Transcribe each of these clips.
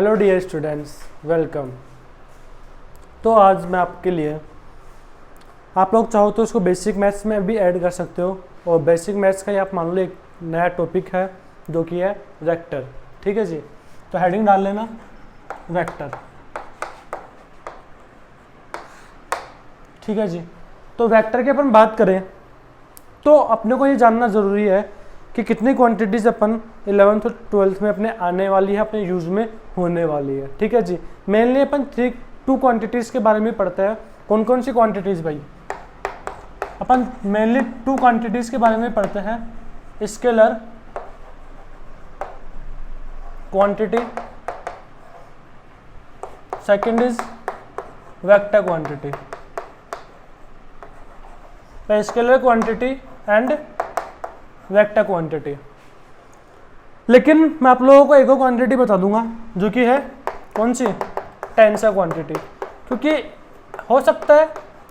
Hello dear students, welcome. तो आज मैं आपके लिए, आप लोग चाहो तो इसको बेसिक मैथ्स में भी ऐड कर सकते हो, और बेसिक मैथ्स का ही आप मान लो एक नया टॉपिक है जो कि है वेक्टर। ठीक है जी, तो हेडिंग डाल लेना वेक्टर। ठीक है जी, तो वेक्टर की अपन बात करें तो अपने को ये जानना ज़रूरी है कि कितनी क्वांटिटीज़ अपन 11th और 12th में अपने आने वाली है, अपने यूज़ में होने वाली है। ठीक है जी, मेनली अपन टू क्वांटिटीज़ के बारे में पढ़ते हैं। कौन कौन सी क्वांटिटीज़ भाई? अपन मेनली टू क्वांटिटीज़ के बारे में पढ़ते हैं। Scalar quantity, second is vector quantity. Scalar quantity and vector quantity. लेकिन मैं आप लोगों को एक और क्वांटिटी बता दूंगा जो कि है कौन सी? Tensor quantity. क्योंकि हो सकता है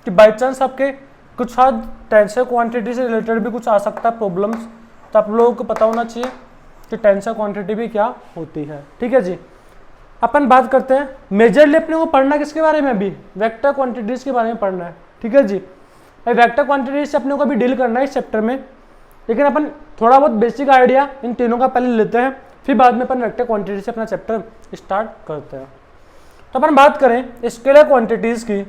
कि बाई चांस आपके कुछ शायद टेंसर क्वांटिटी से रिलेटेड भी कुछ आ सकता है प्रॉब्लम्स, तो आप लोगों को पता होना चाहिए कि टेंसर क्वांटिटी भी क्या होती है। ठीक है जी, अपन बात करते हैं मेजरली अपने को पढ़ना किसके बारे में? अभी वेक्टर क्वांटिटीज़ के बारे में पढ़ना है। ठीक है जी, वेक्टर क्वांटिटीज से अपने को भी डील करना है इस चैप्टर में, लेकिन अपन थोड़ा बहुत बेसिक आइडिया इन तीनों का पहले लेते हैं, फिर बाद में अपन वेक्टर क्वांटिटी से अपना चैप्टर स्टार्ट करते हैं। तो अपन बात करें स्केलर क्वांटिटीज की,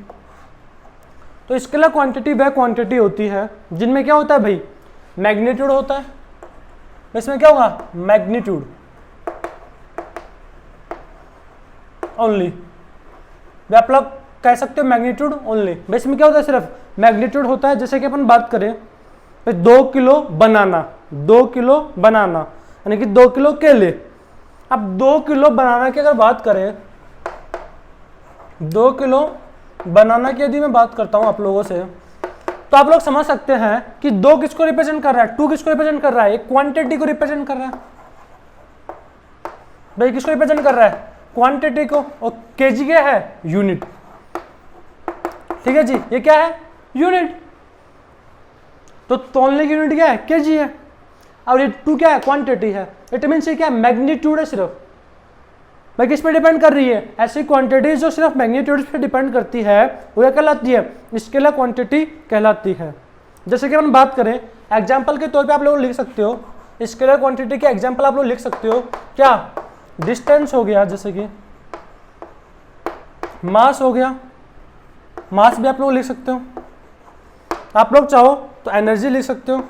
तो स्केलर क्वांटिटी वह क्वांटिटी होती है जिनमें क्या होता है भाई? मैग्नीट्यूड होता है। इसमें क्या होगा? Magnitude only. आप लोग कह सकते हो मैग्नीट्यूड ओनली। इसमें क्या होता है? सिर्फ मैग्नीट्यूड होता है। जैसे कि अपन बात करें 2 किलो बनाना, 2 किलो बनाना यानी कि 2 किलो केले। अब 2 किलो बनाना की अगर बात करें, 2 किलो बनाना की यदि मैं बात करता हूं आप लोगों से, तो आप लोग समझ सकते हैं कि 2 किसको रिप्रेजेंट कर रहा है? 2 किसको रिप्रेजेंट कर रहा है? एक क्वांटिटी को रिप्रेजेंट कर रहा है भाई। किसको रिप्रेजेंट कर रहा है? क्वांटिटी को। और केजी क्या है? यूनिट। ठीक है जी, ये क्या है? यूनिट। तो तौलने की यूनिट क्या है? केजी है। और ये 2 क्या है? क्वांटिटी है। इट मींस ये क्या है? मैग्नीट्यूड है सिर्फ। भाई किस पे डिपेंड कर रही है? ऐसी क्वांटिटीज जो सिर्फ मैग्नीट्यूड पे डिपेंड करती है वो क्या कहलाती है? स्केलर क्वांटिटी कहलाती है। जैसे कि हम बात करें एग्जाम्पल के तौर पे, आप लोग लिख सकते हो स्केलर क्वांटिटी के एग्जाम्पल आप लोग लिख सकते हो क्या? डिस्टेंस हो गया, जैसे कि मास हो गया, मास भी आप लोग लिख सकते हो। आप लोग चाहो तो एनर्जी लिख सकते हो।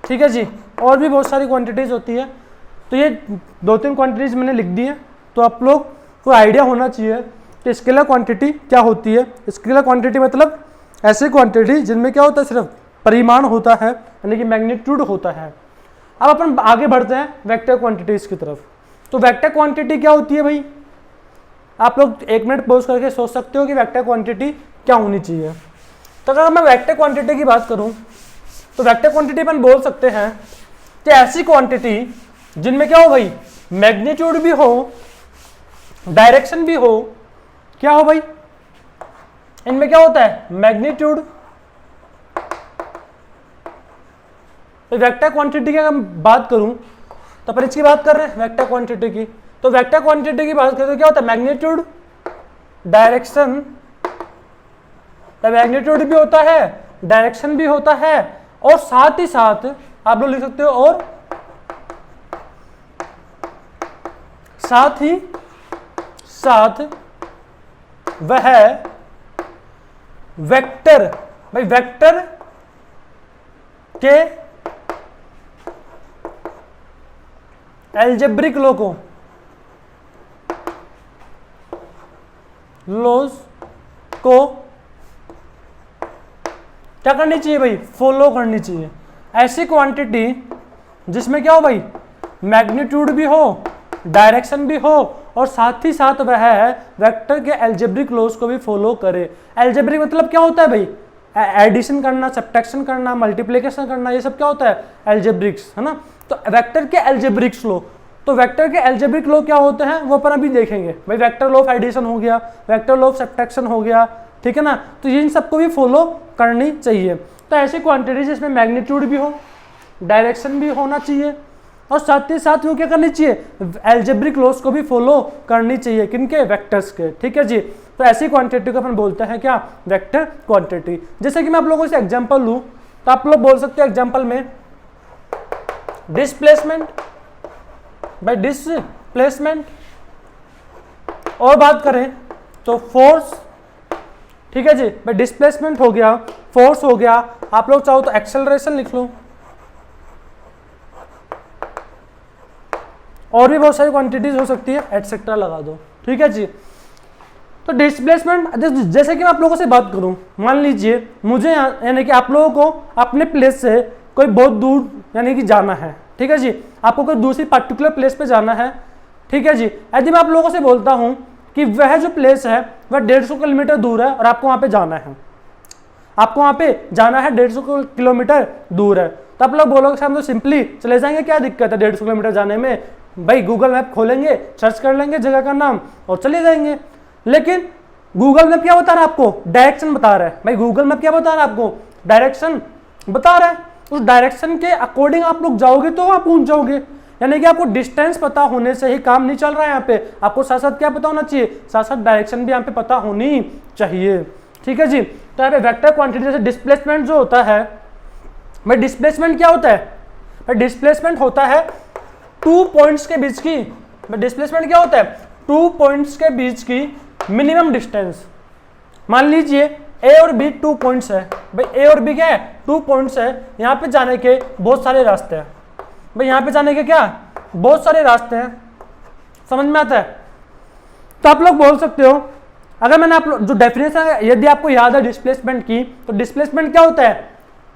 ठीक है जी, और भी बहुत सारी क्वांटिटीज होती है। तो ये 2-3 क्वांटिटीज मैंने लिख दी है, तो आप लोग को आइडिया होना चाहिए कि स्केलर क्वांटिटी क्या होती है। स्केलर क्वांटिटी मतलब ऐसी क्वांटिटी जिनमें क्या होता है? सिर्फ परिमाण होता है, यानी कि मैग्नीट्यूड होता है। अब अपन आगे बढ़ते हैं वेक्टर क्वांटिटीज की तरफ। तो वेक्टर क्वांटिटी क्या होती है भाई? आप लोग 1 मिनट पॉज करके सोच सकते हो कि वेक्टर क्वांटिटी क्या होनी चाहिए। तो अगर मैं वेक्टर क्वांटिटी की बात करूं तो वेक्टर क्वांटिटी अपन बोल सकते हैं कि ऐसी क्वांटिटी जिनमें क्या हो भाई? मैग्नीट्यूड भी हो, डायरेक्शन भी हो। क्या हो भाई? इनमें क्या होता है? मैग्नीट्यूड। तो वेक्टर क्वांटिटी की अगर बात करूं तो अपन इसकी बात कर रहे हैं वेक्टर क्वांटिटी की। तो वेक्टर क्वांटिटी की बात करें तो क्या होता है? Magnitude, direction. मैग्नीट्यूड भी होता है, डायरेक्शन भी होता है, और साथ ही साथ आप लोग लिख सकते हो और साथ ही साथ वह वेक्टर। भाई वेक्टर के एल्जेब्रिक लॉज को क्या करनी चाहिए भाई? फॉलो करनी चाहिए। ऐसी क्वांटिटी जिसमें क्या हो भाई? मैग्नीट्यूड भी हो, डायरेक्शन भी हो, और साथ ही साथ वह है वेक्टर के एल्जेब्रिक लॉज को भी फॉलो करे। एल्जेब्रिक मतलब क्या होता है भाई? एडिशन करना, सब्ट्रैक्शन करना, मल्टीप्लिकेशन करना, ये सब क्या होता है? एल्जेब्रिक्स, है ना। तो वेक्टर के एल्जेब्रिक्स लॉ, तो वेक्टर के एल्जेब्रिक लॉ क्या होते हैं वो अपन अभी देखेंगे भाई। वेक्टर लॉ ऑफ एडिशन हो गया, वेक्टर लॉ ऑफ सब्ट्रैक्शन हो गया, ठीक है ना। तो इन सबको भी फॉलो करनी चाहिए। तो ऐसी क्वांटिटी जिसमें मैग्नीट्यूड भी हो, डायरेक्शन भी होना चाहिए, और साथ ही साथ वो क्या करनी चाहिए, एल्जेब्रिक लॉस को भी फॉलो करनी चाहिए, किनके, वेक्टर्स के। ठीक है जी, तो ऐसी क्वांटिटी को अपन बोलते हैं क्या, वेक्टर क्वांटिटी। जैसे कि मैं आप लोगों से एग्जांपल लूं तो आप लोग बोल सकते हो एग्जांपल में डिस्प्लेसमेंट, बाय डिस्प्लेसमेंट, और बात करें तो फोर्स। ठीक है जी, बाय डिस्प्लेसमेंट हो गया, फोर्स हो गया, आप लोग चाहो तो एक्सेलरेशन लिख लो, और भी बहुत सारी क्वांटिटीज हो सकती है, एटसेट्रा लगा दो। ठीक है जी, तो डिस्प्लेसमेंट जैसे कि मैं आप लोगों से बात करूं, मान लीजिए मुझे यानी कि आप लोगों को अपने प्लेस से कोई बहुत दूर यानी कि जाना है। ठीक है जी, आपको कोई दूसरी पर्टिकुलर प्लेस पे जाना है। ठीक है जी, यदि मैं आप लोगों से बोलता हूं कि वह जो प्लेस है वह 150 किलोमीटर दूर है और आपको वहां पे जाना है, आपको वहां पे जाना है 150 किलोमीटर दूर है, तो आप लोग बोलोगे हम तो सिंपली चले जाएंगे, क्या दिक्कत है 150 किलोमीटर जाने में, भाई गूगल मैप खोलेंगे, सर्च कर लेंगे जगह का नाम और चले जाएंगे। लेकिन गूगल मैप क्या बता रहा है आपको, डायरेक्शन बता रहा है। भाई गूगल मैप क्या बता रहा है आपको, डायरेक्शन बता रहा है, उस डायरेक्शन के अकॉर्डिंग आप लोग जाओगे तो आप पहुंच जाओगे। यानी कि आपको डिस्टेंस पता होने से ही काम नहीं चल रहा है, यहाँ पे आपको साथ साथ क्या पता होना चाहिए, साथ साथ डायरेक्शन भी यहाँ पे पता होनी चाहिए। ठीक है जी, तो यहाँ पे वेक्टर क्वांटिटी जैसे डिस्प्लेसमेंट जो होता है, भाई डिस्प्लेसमेंट क्या होता है, भाई डिस्प्लेसमेंट होता है 2 पॉइंट्स के बीच की, भाई डिस्प्लेसमेंट क्या होता है, 2 पॉइंट्स के बीच की मिनिमम डिस्टेंस। मान लीजिए ए और बी 2 पॉइंट्स है, भाई ए और बी क्या है, 2 पॉइंट्स है, यहाँ पे जाने के बहुत सारे रास्ते हैं, भाई यहाँ पे जाने के क्या बहुत सारे रास्ते हैं, समझ में आता है। तो आप लोग बोल सकते हो, अगर मैंने आप जो डेफिनेशन है यदि आपको याद है डिस्प्लेसमेंट की, तो डिस्प्लेसमेंट क्या होता है,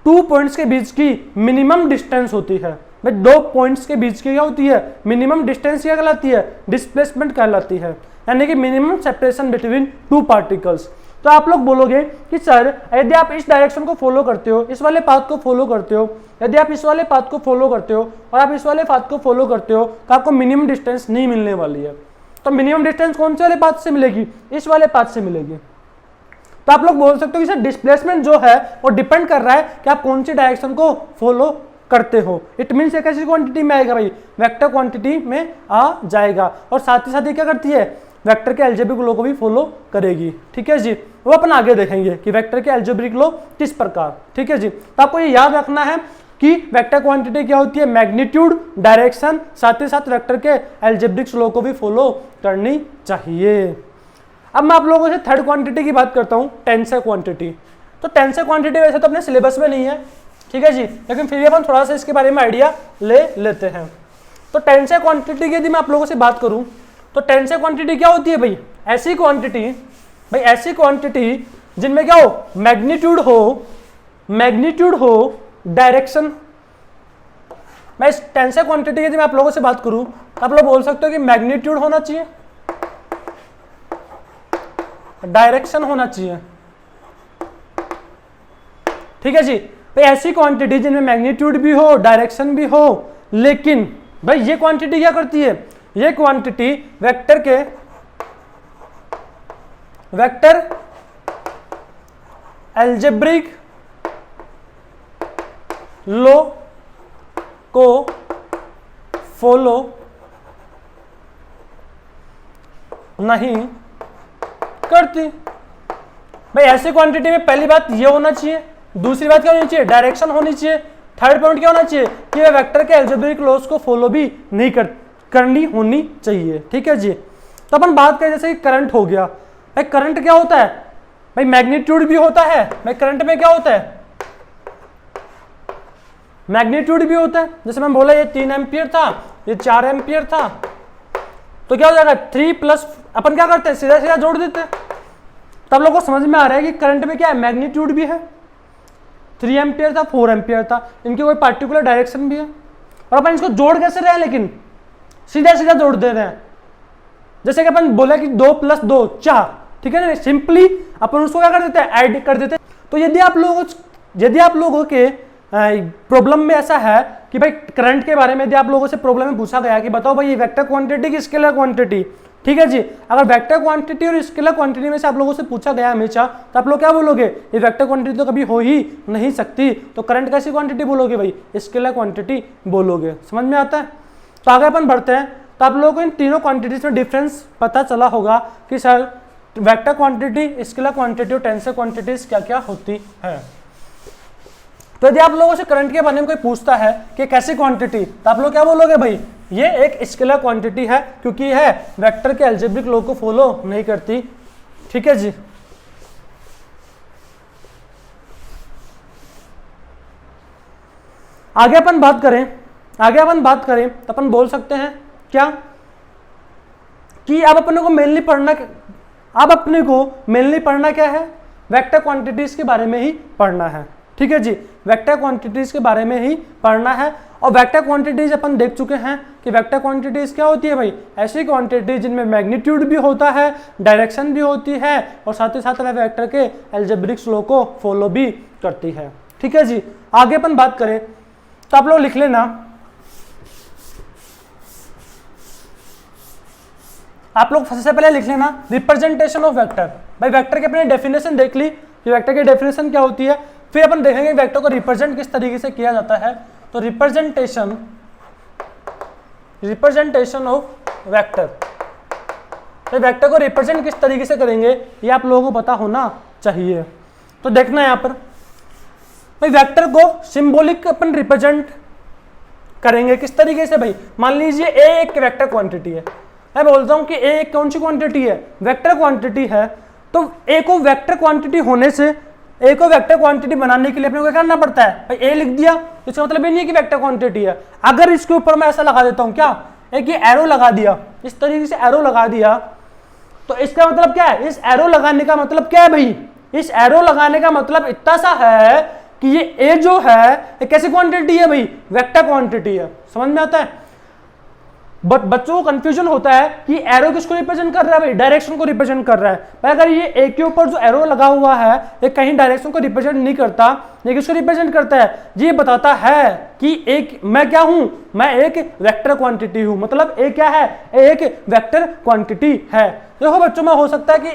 2 पॉइंट्स के बीच की मिनिमम डिस्टेंस होती है। भाई 2 पॉइंट्स के बीच की क्या होती है, मिनिमम डिस्टेंस क्या कहलाती है, डिस्प्लेसमेंट कहलाती है, यानी कि मिनिमम सेपरेशन बिटवीन 2 पार्टिकल्स। तो आप लोग बोलोगे कि सर यदि आप इस डायरेक्शन को फॉलो करते हो, इस वाले पाथ को फॉलो करते हो, यदि आप इस वाले पाथ को फॉलो करते हो और आप इस वाले पाथ को फॉलो करते हो तो आपको मिनिमम डिस्टेंस नहीं मिलने वाली है। तो मिनिमम डिस्टेंस कौन से वाले पाथ से मिलेगी, इस वाले पाथ से मिलेगी। तो आप लोग बोल सकते हो कि सर डिस्प्लेसमेंट जो है वो डिपेंड कर रहा है कि आप कौन सी डायरेक्शन को फॉलो करते हो। इट मीन्स एक ऐसी क्वांटिटी में आएगा, भाई वेक्टर क्वांटिटी में आ जाएगा, और साथ ही साथ ये क्या करती है, वेक्टर के अलजेब्रिक लॉ को भी फॉलो करेगी। ठीक है जी, वो अपन आगे देखेंगे कि वेक्टर के अलजेब्रिक लॉ किस प्रकार। ठीक है जी, तो आपको ये याद रखना है कि वेक्टर क्वांटिटी क्या होती है, मैग्नीट्यूड, डायरेक्शन, साथ ही साथ वेक्टर के अलजेब्रिक लॉ को भी फॉलो करनी चाहिए। अब मैं आप लोगों से थर्ड क्वांटिटी की बात करता हूं, टेंसर क्वांटिटी। तो टेंसर क्वांटिटी वैसे तो अपने सिलेबस में नहीं है, ठीक है जी, लेकिन फिर भी अपन थोड़ा सा इसके बारे में आइडिया ले लेते हैं। तो टेंसर क्वांटिटी की यदि मैं आप लोगों से बात करूं तो टेंसर क्वांटिटी क्या होती है, भाई ऐसी क्वांटिटी, भाई ऐसी क्वांटिटी जिनमें क्या हो, मैग्नीट्यूड हो, डायरेक्शन। मैं इस टेंसर क्वांटिटी की यदि मैं आप लोगों से बात करूं तो आप लोग बोल सकते हो कि मैग्नीट्यूड होना चाहिए, डायरेक्शन होना चाहिए। ठीक है जी, भाई ऐसी क्वांटिटी जिनमें मैग्नीट्यूड भी हो, डायरेक्शन भी हो, लेकिन भाई ये क्वांटिटी क्या करती है, ये क्वांटिटी वेक्टर अलजेब्रिक लॉ को फॉलो नहीं करती। भाई ऐसी क्वांटिटी में पहली बात ये होना चाहिए, दूसरी बात क्या होनी चाहिए, डायरेक्शन होनी चाहिए, थर्ड पॉइंट क्या होना चाहिए कि वह वेक्टर के अलजेब्रिक लॉस को फॉलो भी नहीं करनी होनी चाहिए। ठीक है जी, तो अपन बात करें जैसे करंट हो गया। भाई करंट क्या होता है, भाई मैग्नीट्यूड भी होता है, भाई करंट में क्या होता है, मैग्नीट्यूड भी होता है। जैसे मैं बोला ये 3 एम्पियर था, ये 4 एम्पियर था, तो क्या हो जाएगा 3 प्लस, अपन क्या करते हैं सीधा सीधा जोड़ देते हैं। तब लोगों को समझ में आ रहा है कि करंट में क्या है, मैग्नीट्यूड भी है, 3 एम्पियर था, 4 एम्पियर था, इनकी कोई पार्टिकुलर डायरेक्शन भी है, और अपन इसको जोड़ कैसे रहे हैं, लेकिन सीधा सीधा जोड़ दे रहे हैं। जैसे कि अपन बोला कि 2 + 2 4, ठीक है ना, सिंपली अपन उसको क्या कर देते हैं, ऐड कर देते हैं। तो यदि आप लोगों के प्रॉब्लम में ऐसा है कि भाई करंट के बारे में यदि आप लोगों से प्रॉब्लम में पूछा गया कि बताओ भाई ये वेक्टर क्वांटिटी की स्केलर क्वांटिटी, ठीक है जी, अगर वेक्टर क्वांटिटी और स्केलर क्वांटिटी में से आप लोगों से पूछा गया हमेशा, तो आप लोग क्या बोलोगे, ये वेक्टर क्वांटिटी तो कभी हो ही नहीं सकती, तो करंट कैसी क्वांटिटी बोलोगे, भाई स्केलर क्वांटिटी बोलोगे। समझ में आता है। तो आगे अपन बढ़ते हैं। तो आप लोगों को इन तीनों क्वांटिटीज में डिफरेंस पता चला होगा कि sir vector quantity, scalar quantity और टेंसर क्वांटिटीज क्या क्या होती है। तो यदि आप लोगों से करंट के बारे में कोई पूछता है कि कैसी क्वांटिटी, तो आप लोग क्या बोलोगे भाई, ये एक स्केलर क्वांटिटी है क्योंकि यह वेक्टर के अलजेब्रिक लॉ को फॉलो नहीं करती। ठीक है जी। आगे अपन बात करें तो अपन बोल सकते हैं क्या कि अब अपने को मेनली पढ़ना क्या है, वेक्टर क्वांटिटीज के बारे में ही पढ़ना है। ठीक है जी, वेक्टर क्वांटिटीज के बारे में ही पढ़ना है। और वेक्टर क्वांटिटीज अपन देख चुके हैं कि वेक्टर क्वांटिटीज क्या होती है भाई, ऐसी क्वांटिटी जिनमें मैग्नीट्यूड भी होता है, डायरेक्शन भी होती है और साथ ही साथ वह वेक्टर के अलजेब्रिक लॉ को फॉलो भी करती है। ठीक है जी। आगे अपन बात करें तो आप लोग लिख लेना, आप लोग सबसे पहले लिख लेना रिप्रेजेंटेशन ऑफ वेक्टर। भाई वेक्टर की अपने डेफिनेशन देख ली कि वेक्टर की डेफिनेशन क्या होती है, फिर अपन देखेंगे वेक्टर को रिप्रेजेंट किस तरीके से किया जाता है। तो रिप्रेजेंटेशन ऑफ वेक्टर, तो वेक्टर को रिप्रेजेंट किस तरीके से करेंगे ये आप लोगों को पता होना चाहिए। तो देखना यहाँ पर भाई वेक्टर को सिंबॉलिक अपन रिप्रेजेंट करेंगे किस तरीके से भाई, मान लीजिए ए एक वेक्टर क्वांटिटी है, मैं बोलता हूं कि ए एक कौन सी क्वांटिटी है, वेक्टर क्वांटिटी है। तो ए को वेक्टर क्वांटिटी होने से, ए को वेक्टर क्वांटिटी बनाने के लिए अपने को क्या करना पड़ता है भाई, ए लिख दिया, इसका मतलब ये नहीं है कि वेक्टर क्वांटिटी है। अगर इसके ऊपर मैं ऐसा लगा देता हूं क्या, एक ये एरो लगा दिया, इस तरीके से एरो लगा दिया, तो इसका मतलब क्या है, इस एरो लगाने का मतलब क्या है भाई, इस एरो लगाने का मतलब इतना सा है कि ये ए जो है ये कैसी क्वांटिटी है भाई, वेक्टर क्वांटिटी है। समझ में आता है। बट बच्चों को कंफ्यूजन होता है कि एरो किसको रिप्रेजेंट कर रहा है भाई, डायरेक्शन को रिप्रेजेंट कर रहा है। पर अगर ये ए के ऊपर जो एरो लगा हुआ है ये कहीं डायरेक्शन को रिप्रेजेंट नहीं करता, ये किसको रिप्रेजेंट करता है, ये बताता है कि एक मैं क्या हूं, मैं एक वेक्टर क्वांटिटी हूं। मतलब ए क्या है, एक वेक्टर क्वांटिटी है। देखो बच्चों में हो सकता है कि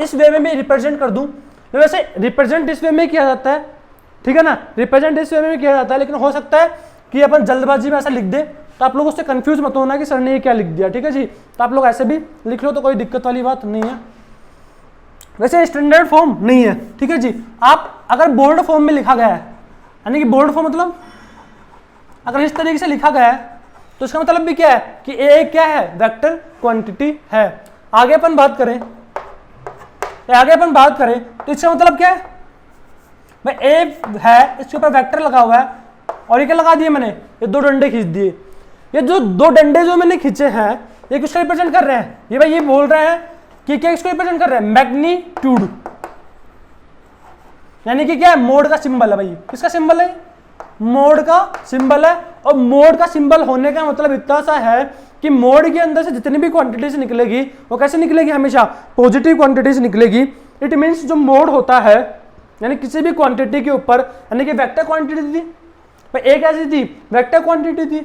इस वे में भी रिप्रेजेंट कर दूं, वैसे रिप्रेजेंट इस वे में किया जाता है, ठीक है ना, रिप्रेजेंट इस वे में किया जाता है, लेकिन हो सकता है कि अपन जल्दबाजी में ऐसा लिख दे, तो आप लोग उससे कंफ्यूज मत होना कि सर ने ये क्या लिख दिया। ठीक है जी, तो आप लोग ऐसे भी लिख लो तो कोई दिक्कत वाली बात नहीं है, वैसे स्टैंडर्ड फॉर्म नहीं है। ठीक है जी। आप अगर बोल्ड फॉर्म में लिखा गया है, यानी कि बोल्ड फॉर्म मतलब अगर इस तरीके से लिखा गया है तो इसका मतलब भी क्या है कि ए क्या है, वेक्टर क्वांटिटी है। आगे अपन बात करें तो इसका मतलब क्या है भाई, ए है, इसके ऊपर वेक्टर लगा हुआ है और ये क्या लगा दिए मैंने, ये दो डंडे खींच दिए। ये जो दो डंडे जो मैंने खींचे हैं ये किसको रिप्रेजेंट कर रहे हैं, ये भाई ये बोल रहे हैं कि क्या किसको रिप्रेजेंट कर रहे हैं, मैग्नीट्यूड, यानी कि क्या है, मोड का सिंबल है भाई। किसका सिंबल है, मोड का सिंबल है। और मोड का सिंबल होने का मतलब इतना सा है कि मोड के अंदर से जितनी भी क्वांटिटीज निकलेगी वो कैसे निकलेगी, हमेशा पॉजिटिव क्वांटिटीज निकलेगी। इट मीन्स जो मोड होता है यानी किसी भी क्वांटिटी के ऊपर, यानी कि वेक्टर क्वांटिटी थी, एक ऐसी थी वेक्टर क्वांटिटी थी,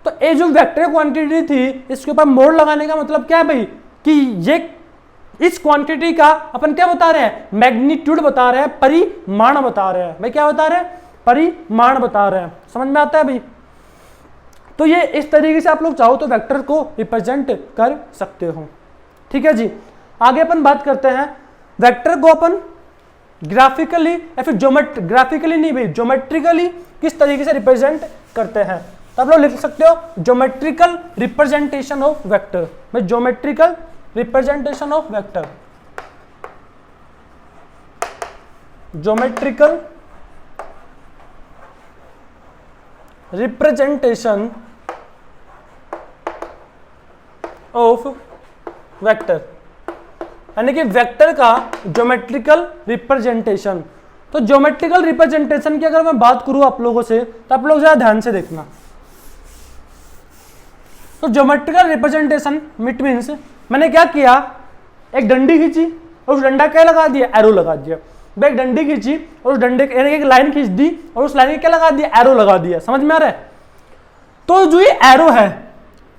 तो ये जो वेक्टर क्वांटिटी थी इसके ऊपर मोड लगाने का मतलब क्या है भाई, कि ये इस क्वांटिटी का अपन क्या बता रहे हैं, मैग्नीट्यूड बता रहे हैं, परिमाण बता रहे हैं। भाई क्या बता रहे हैं, परिमाण बता रहे हैं। समझ में आता है भाई। तो ये इस तरीके से आप लोग चाहो तो वेक्टर को रिप्रेजेंट कर सकते हो। ठीक है जी। आगे अपन बात करते हैं वेक्टर को अपन ग्राफिकली या फिर ग्राफिकली नहीं भाई, ज्योमेट्रिकली किस तरीके से रिप्रेजेंट करते हैं। तो आप लोग लिख सकते हो ज्योमेट्रिकल रिप्रेजेंटेशन ऑफ वेक्टर। भाई geometrical representation of vector, geometrical representation of vector, यानी कि वेक्टर का ज्योमेट्रिकल रिप्रेजेंटेशन। तो ज्योमेट्रिकल रिप्रेजेंटेशन की अगर मैं बात करूं आप लोगों से तो आप लोग जरा ध्यान से देखना। तो ज्योमेट्रिकल रिप्रेजेंटेशन इट मीन्स मैंने क्या किया, एक डंडी खींची और उस डंडा क्या लगा दिया, एरो लगा दिया। एक डंडी खींची और उस डंडे यानी एक लाइन खींच दी और उस लाइन क्या लगा दिया, एरो लगा दिया। समझ में आ रहा है। तो जो ये एरो है,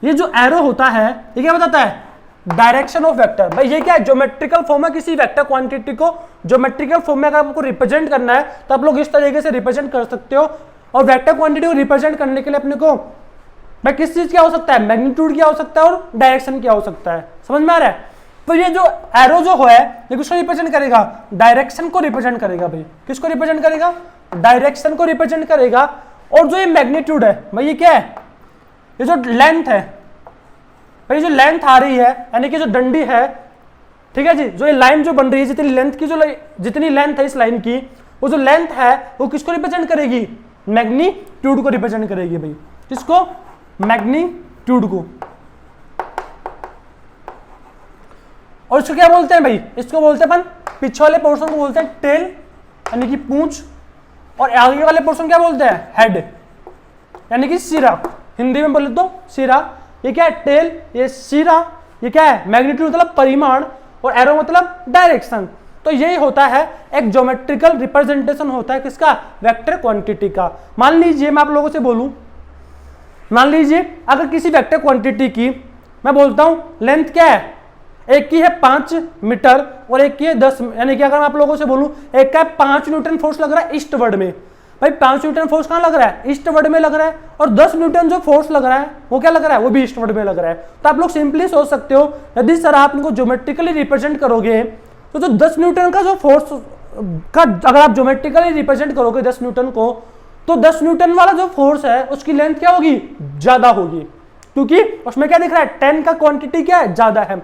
ये जो एरो होता है ये क्या बताता है, डायरेक्शन ऑफ वेक्टर। भाई ये क्या है, ज्योमेट्रिकल फॉर्म है किसी वेक्टर क्वांटिटी को ज्योमेट्रिकल फॉर्म में अगर आपको रिप्रेजेंट करना है तो आप लोग इस तरीके से रिप्रेजेंट कर सकते हो। और वेक्टर क्वांटिटी को रिप्रेजेंट करने के लिए अपने को भाई किस चीज क्या हो सकता है, मैग्नीट्यूड क्या हो सकता है और डायरेक्शन क्या हो सकता है, समझ में आ रहा है। तो ये जो एरो जो है ये किसको रिप्रेजेंट करेगा, डायरेक्शन को रिप्रेजेंट करेगा भाई, किसको रिप्रेजेंट करेगा, डायरेक्शन को रिप्रेजेंट करेगा। और जो ये मैग्नीट्यूड है भाई ये क्या है, ये जो लेंथ है भाई, जो लेंथ आ रही है यानी कि जो डंडी है, ठीक है जी, जो ये लाइन जो बन रही है, जितनी लेंथ की जो जितनी लेंथ है इस लाइन की, वो जो लेंथ है वो किसको रिप्रेजेंट करेगी, मैग्नीट्यूड को रिप्रेजेंट करेगी भाई, किसको, मैग्नीट्यूड को। और इसको क्या बोलते हैं भाई, इसको बोलते हैं अपन, पीछे वाले पोर्शन को बोलते हैं टेल यानी कि पूंछ, और आगे वाले पोर्शन क्या बोलते हैं, हेड यानी कि सिरा, हिंदी में बोले तो सिरा। ये क्या है, टेल, ये सिरा, ये क्या है, मैग्नीट्यूड मतलब परिमाण, और एरो मतलब डायरेक्शन। तो यही होता है एक ज्योमेट्रिकल रिप्रेजेंटेशन होता है किसका, वेक्टर क्वांटिटी का। मान लीजिए मैं आप लोगों से बोलूं, मान लीजिए अगर किसी वेक्टर क्वांटिटी की मैं बोलता हूं लेंथ क्या है, एक की है 5 मीटर और एक की है 10, यानी कि अगर मैं आप लोगों से बोलूं एक का 5 न्यूटन फोर्स लग रहा है ईस्टवर्ड में, भाई 5 न्यूटन फोर्स कहां लग रहा है, ईस्टवर्ड में लग रहा है, और 10 न्यूटन जो फोर्स लग रहा है वो क्या लग रहा है, वो भी ईस्टवर्ड में लग रहा है। तो आप लोग सिंपली सोच सकते हो, यदि सर आप इनको ज्योमेट्रिकली रिप्रेजेंट करोगे तो जो 10 न्यूटन का जो फोर्स का अगर आप ज्योमेट्रिकली रिप्रेजेंट करोगे 10 न्यूटन को, तो 10 न्यूटन वाला जो फोर्स है उसकी लेंथ क्या होगी, ज्यादा होगी, क्योंकि उसमें क्या दिख रहा है, 10 का क्वांटिटी क्या है, ज्यादा है।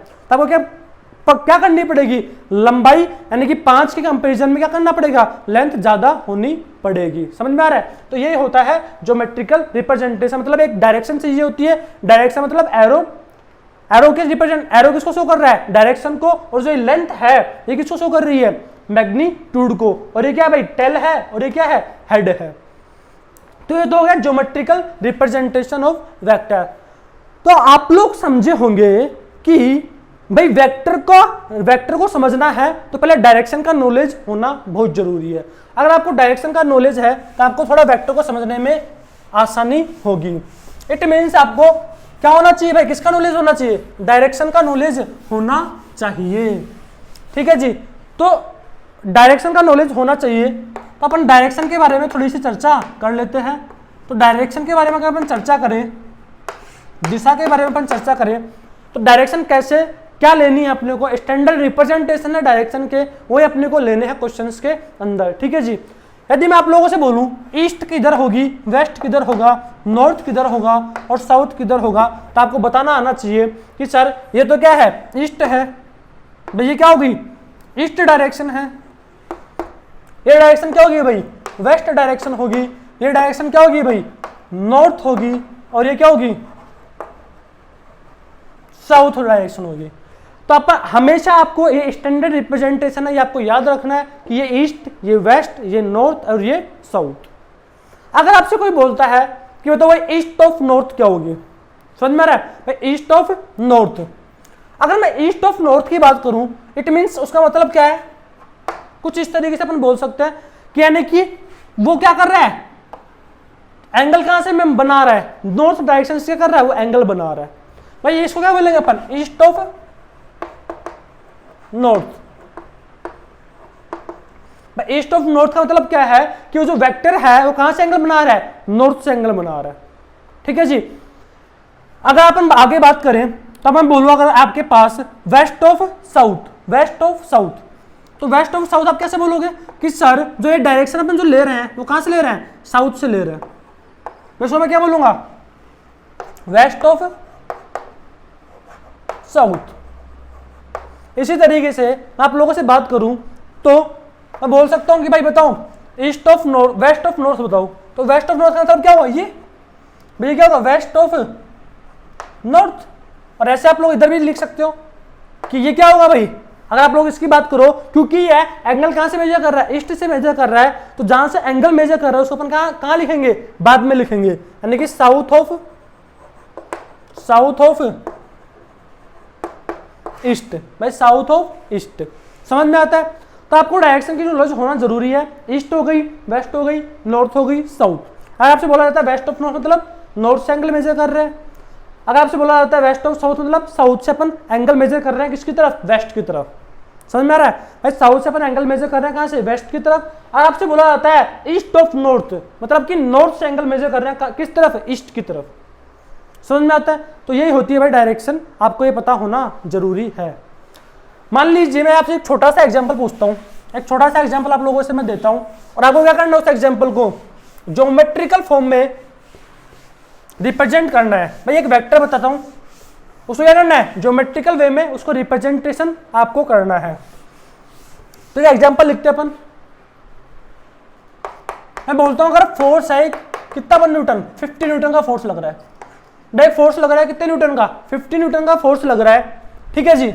तब क्या करनी पड़ेगी, लंबाई यानी कि 5 के कंपैरिजन में क्या करना पड़ेगा, लेंथ ज्यादा होनी पड़ेगी। समझ में आ रहा है। तो ये होता है ज्योमेट्रिकल रिप्रेजेंटेशन, मतलब एक डायरेक्शन चीजें होती है, डायरेक्शन मतलब एरो, एरो के रिप्रेजेंट, एरो किसको शो कर रहा है, डायरेक्शन को, और जो लेंथ है ये किसको शो कर रही है, मैग्नीट्यूड को, और ये क्या है भाई, टेल है, और ये क्या है, हेड है। तो ये तो हो गया ज्योमेट्रिकल रिप्रेजेंटेशन ऑफ वेक्टर। तो आप लोग समझे होंगे कि भाई वेक्टर को समझना है तो पहले डायरेक्शन का नॉलेज होना बहुत जरूरी है। अगर आपको डायरेक्शन का नॉलेज है तो आपको थोड़ा वेक्टर को समझने में आसानी होगी। इट मीन्स आपको क्या होना चाहिए भाई, किसका नॉलेज होना चाहिए, डायरेक्शन का नॉलेज होना चाहिए, ठीक है जी। तो डायरेक्शन का नॉलेज होना चाहिए। तो अपन डायरेक्शन के बारे में थोड़ी सी चर्चा कर लेते हैं। तो डायरेक्शन के बारे में अगर अपन चर्चा करें, दिशा के बारे में अपन चर्चा करें, तो डायरेक्शन कैसे क्या लेनी है अपने को, स्टैंडर्ड रिप्रेजेंटेशन है डायरेक्शन के, वही अपने को लेने हैं क्वेश्चंस के अंदर, ठीक है जी। यदि मैं आप लोगों से बोलूं ईस्ट किधर होगी, वेस्ट किधर होगा, नॉर्थ किधर होगा और साउथ किधर होगा, तो आपको बताना आना चाहिए कि सर ये तो क्या है, ईस्ट है भाई, ये क्या होगी, ईस्ट डायरेक्शन है, ये डायरेक्शन क्या होगी भाई, वेस्ट डायरेक्शन होगी, ये डायरेक्शन क्या होगी भाई, नॉर्थ होगी, और ये क्या होगी, साउथ डायरेक्शन होगी। तो आप हमेशा आपको ये स्टैंडर्ड रिप्रेजेंटेशन है, ये आपको याद रखना है कि ये ईस्ट, ये वेस्ट, ये नॉर्थ और ये साउथ। अगर आपसे कोई बोलता है कि बताओ भाई ईस्ट ऑफ नॉर्थ क्या होगी, समझ में आ रहा है भाई, ईस्ट ऑफ नॉर्थ। अगर मैं ईस्ट ऑफ नॉर्थ की बात करूं, इट मीन्स उसका मतलब क्या है, कुछ इस तरीके से अपन बोल सकते हैं कि यानी कि वो क्या कर रहा है, एंगल कहां से में बना रहा है, नॉर्थ डायरेक्शन से कर रहा है, वो एंगल बना रहा है भाई, इसको क्या बोलेंगे अपन, east of north. East of north का मतलब क्या है कि वो जो वेक्टर है वो कहां से एंगल बना रहा है, नॉर्थ से एंगल बना रहा है, ठीक है जी। अगर अपन आगे बात करें तो मैं बोलूँ अगर आपके पास west of south, west of south, तो वेस्ट ऑफ साउथ आप कैसे बोलोगे कि सर जो ये डायरेक्शन अपन जो ले रहे हैं वो कहां से ले रहे हैं, साउथ से ले रहे हैं। वैसे मैं क्या बोलूंगा, वेस्ट ऑफ साउथ। इसी तरीके से मैं आप लोगों से बात करूं तो मैं बोल सकता हूं कि भाई बताओ east of north, west of north बताओ, तो वेस्ट ऑफ नॉर्थ का मतलब क्या हुआ, ये भाई क्या होगा, वेस्ट ऑफ नॉर्थ। और ऐसे आप लोग इधर भी लिख सकते हो कि ये क्या होगा भाई, अगर आप लोग इसकी बात करो, क्योंकि ये एंगल कहां से मेजर कर रहा है, ईस्ट से मेजर कर रहा है, तो जहां से एंगल मेजर कर रहा है उसको अपन कहां लिखेंगे, बाद में लिखेंगे, यानी कि साउथ ऑफ ईस्ट, भाई साउथ ऑफ ईस्ट। समझ में आता है। तो आपको डायरेक्शन की नॉलेज होना जरूरी है। ईस्ट हो गई, वेस्ट हो गई, नॉर्थ हो गई, साउथ। अगर आपसे बोला जाता है वेस्ट ऑफ नॉर्थ मतलब नॉर्थ से एंगल मेजर कर रहे हैं, अगर आपसे बोला जाता है वेस्ट ऑफ साउथ मतलब साउथ से अपन एंगल मेजर कर रहे हैं किसकी तरफ, वेस्ट की तरफ। समझ में आ रहा है भाई, साउथ से अपन एंगल मेजर कर रहे हैं कहां से, वेस्ट की तरफ। और आपसे बोला जाता है ईस्ट ऑफ नॉर्थ मतलब कि नॉर्थ से एंगल मेजर कर रहे हैं किस तरफ, ईस्ट की तरफ। समझ में आता है? तो यही होती है भाई डायरेक्शन, आपको ये पता होना जरूरी है। मान लीजिए मैं आपसे एक छोटा सा एग्जांपल पूछता हूँ, एक छोटा सा एग्जांपल आप लोगों से मैं देता हूँ, और आपको क्या करना है, उस एग्जांपल को ज्योमेट्रिकल फॉर्म में रिप्रेजेंट करना है। भाई एक वेक्टर बताता हूँ, उसको क्या करना है, ज्योमेट्रिकल वे में उसको रिप्रेजेंटेशन आपको करना है। तो ये एग्जांपल लिखते हैं अपन। मैं बोलता हूँ अगर फोर्स है कितना 1 न्यूटन, 50 न्यूटन का फोर्स लग रहा है, डायरेक्ट फोर्स लग रहा है कितने न्यूटन का, 50 न्यूटन का फोर्स लग रहा है, ठीक है जी।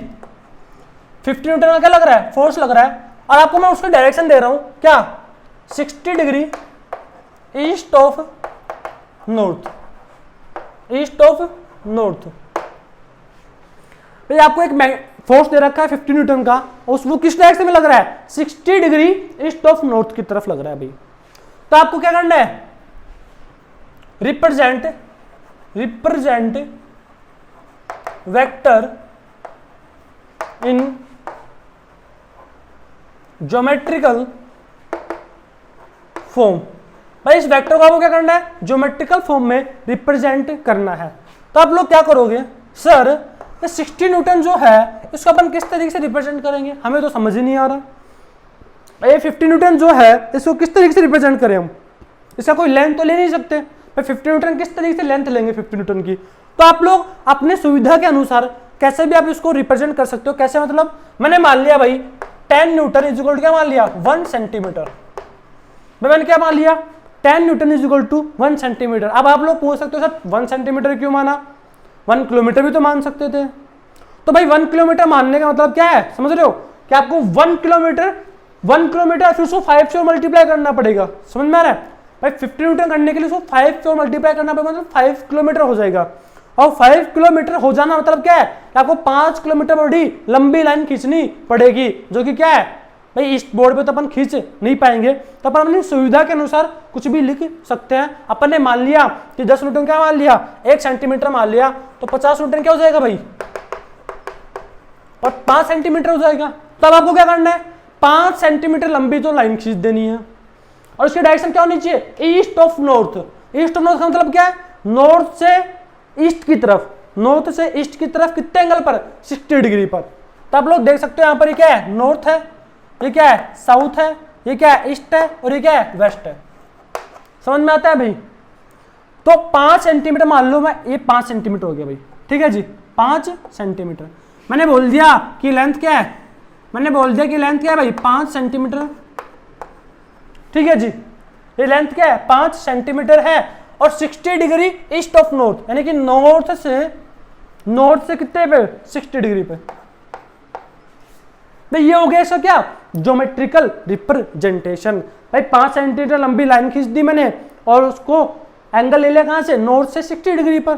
50 न्यूटन का क्या लग रहा है, फोर्स लग रहा है, और आपको मैं उसकी डायरेक्शन दे रहा हूं क्या, 60 degree east of north, east of north. भाई आपको एक फोर्स दे रखा है 50 न्यूटन का, वो किस डायरेक्शन में लग रहा है, 60 डिग्री ईस्ट ऑफ नॉर्थ की तरफ लग रहा है भाई। तो आपको क्या करना है, रिप्रेजेंट वेक्टर इन ज्योमेट्रिकल फॉर्म। भाई इस वेक्टर को आपको क्या करना है, ज्योमेट्रिकल फॉर्म में रिप्रेजेंट करना है। तो आप लोग क्या करोगे, सर ये 60 न्यूटन जो है इसको अपन किस तरीके से रिप्रेजेंट करेंगे, हमें तो समझ ही नहीं आ रहा। ये 50 न्यूटन जो है इसको किस तरीके से रिप्रेजेंट करें हम, इसका कोई लेंथ तो ले नहीं सकते। 50 न्यूटन किस तरीके से लेंथ लेंगे 50 न्यूटन की। तो आप लोग अपने सुविधा के अनुसार कैसे भी आप इसको रिप्रेजेंट कर सकते हो। कैसे मतलब, मैंने मान लिया भाई 10 न्यूटन इज इक्वल टू क्या मान लिया, 1 सेंटीमीटर। मैंने क्या मान लिया, 10 newton is equal to 1 centimetre. अब आप लोग पूछ सकते हो सर 1 सेंटीमीटर क्यों माना, 1 किलोमीटर भी तो मान सकते थे। तो भाई 1 किलोमीटर मानने का मतलब क्या है, समझ रहे हो कि आपको 1 किलोमीटर फिर उसको 5 से मल्टीप्लाई करना पड़ेगा। समझ में आ रहा है भाई, 50 न्यूटन करने के लिए उसको 5 से मल्टीप्लाई करना पड़ेगा, मतलब 5 किलोमीटर हो जाएगा। और 5 किलोमीटर हो जाना मतलब क्या है, आपको 5 किलोमीटर बड़ी लंबी लाइन खींचनी पड़ेगी, जो कि क्या है भाई इस बोर्ड पे तो अपन खींच नहीं पाएंगे। तो अपन अपनी सुविधा के अनुसार कुछ भी लिख सकते हैं। अपन ने मान लिया कि 10 न्यूटन क्या मान लिया, 1 सेंटीमीटर मान लिया, तो 50 न्यूटन क्या हो जाएगा भाई, और 5 सेंटीमीटर हो जाएगा। तब आपको क्या करना है, 5 सेंटीमीटर लंबी तो लाइन खींच देनी है, और उसकी डायरेक्शन क्या होनी चाहिए, east of north. East of north का मतलब क्या है, नॉर्थ से ईस्ट की तरफ, नॉर्थ से ईस्ट की तरफ कितने एंगल पर, 60 डिग्री पर। तो आप लोग देख सकते हो यहाँ पर ये क्या है, नॉर्थ है, ये क्या है साउथ है, ये क्या है ईस्ट है, और ये क्या है वेस्ट है। समझ में आता है भाई। तो 5 सेंटीमीटर मान लो, मैं ये 5 सेंटीमीटर हो गया भाई, ठीक है जी, 5 सेंटीमीटर। मैंने बोल दिया कि लेंथ क्या है, मैंने बोल दिया कि लेंथ क्या है भाई, 5 सेंटीमीटर, ठीक है जी। ये लेंथ क्या है, 5 सेंटीमीटर है, और 60 डिग्री ईस्ट ऑफ नॉर्थ, यानी कि नॉर्थ से कितने पे, 60 डिग्री पे। तो ये हो गया इसका क्या, ज्योमेट्रिकल रिप्रेजेंटेशन। भाई 5 सेंटीमीटर लंबी लाइन खींच दी मैंने, और उसको एंगल ले लिया कहां से, नॉर्थ से 60 डिग्री पर।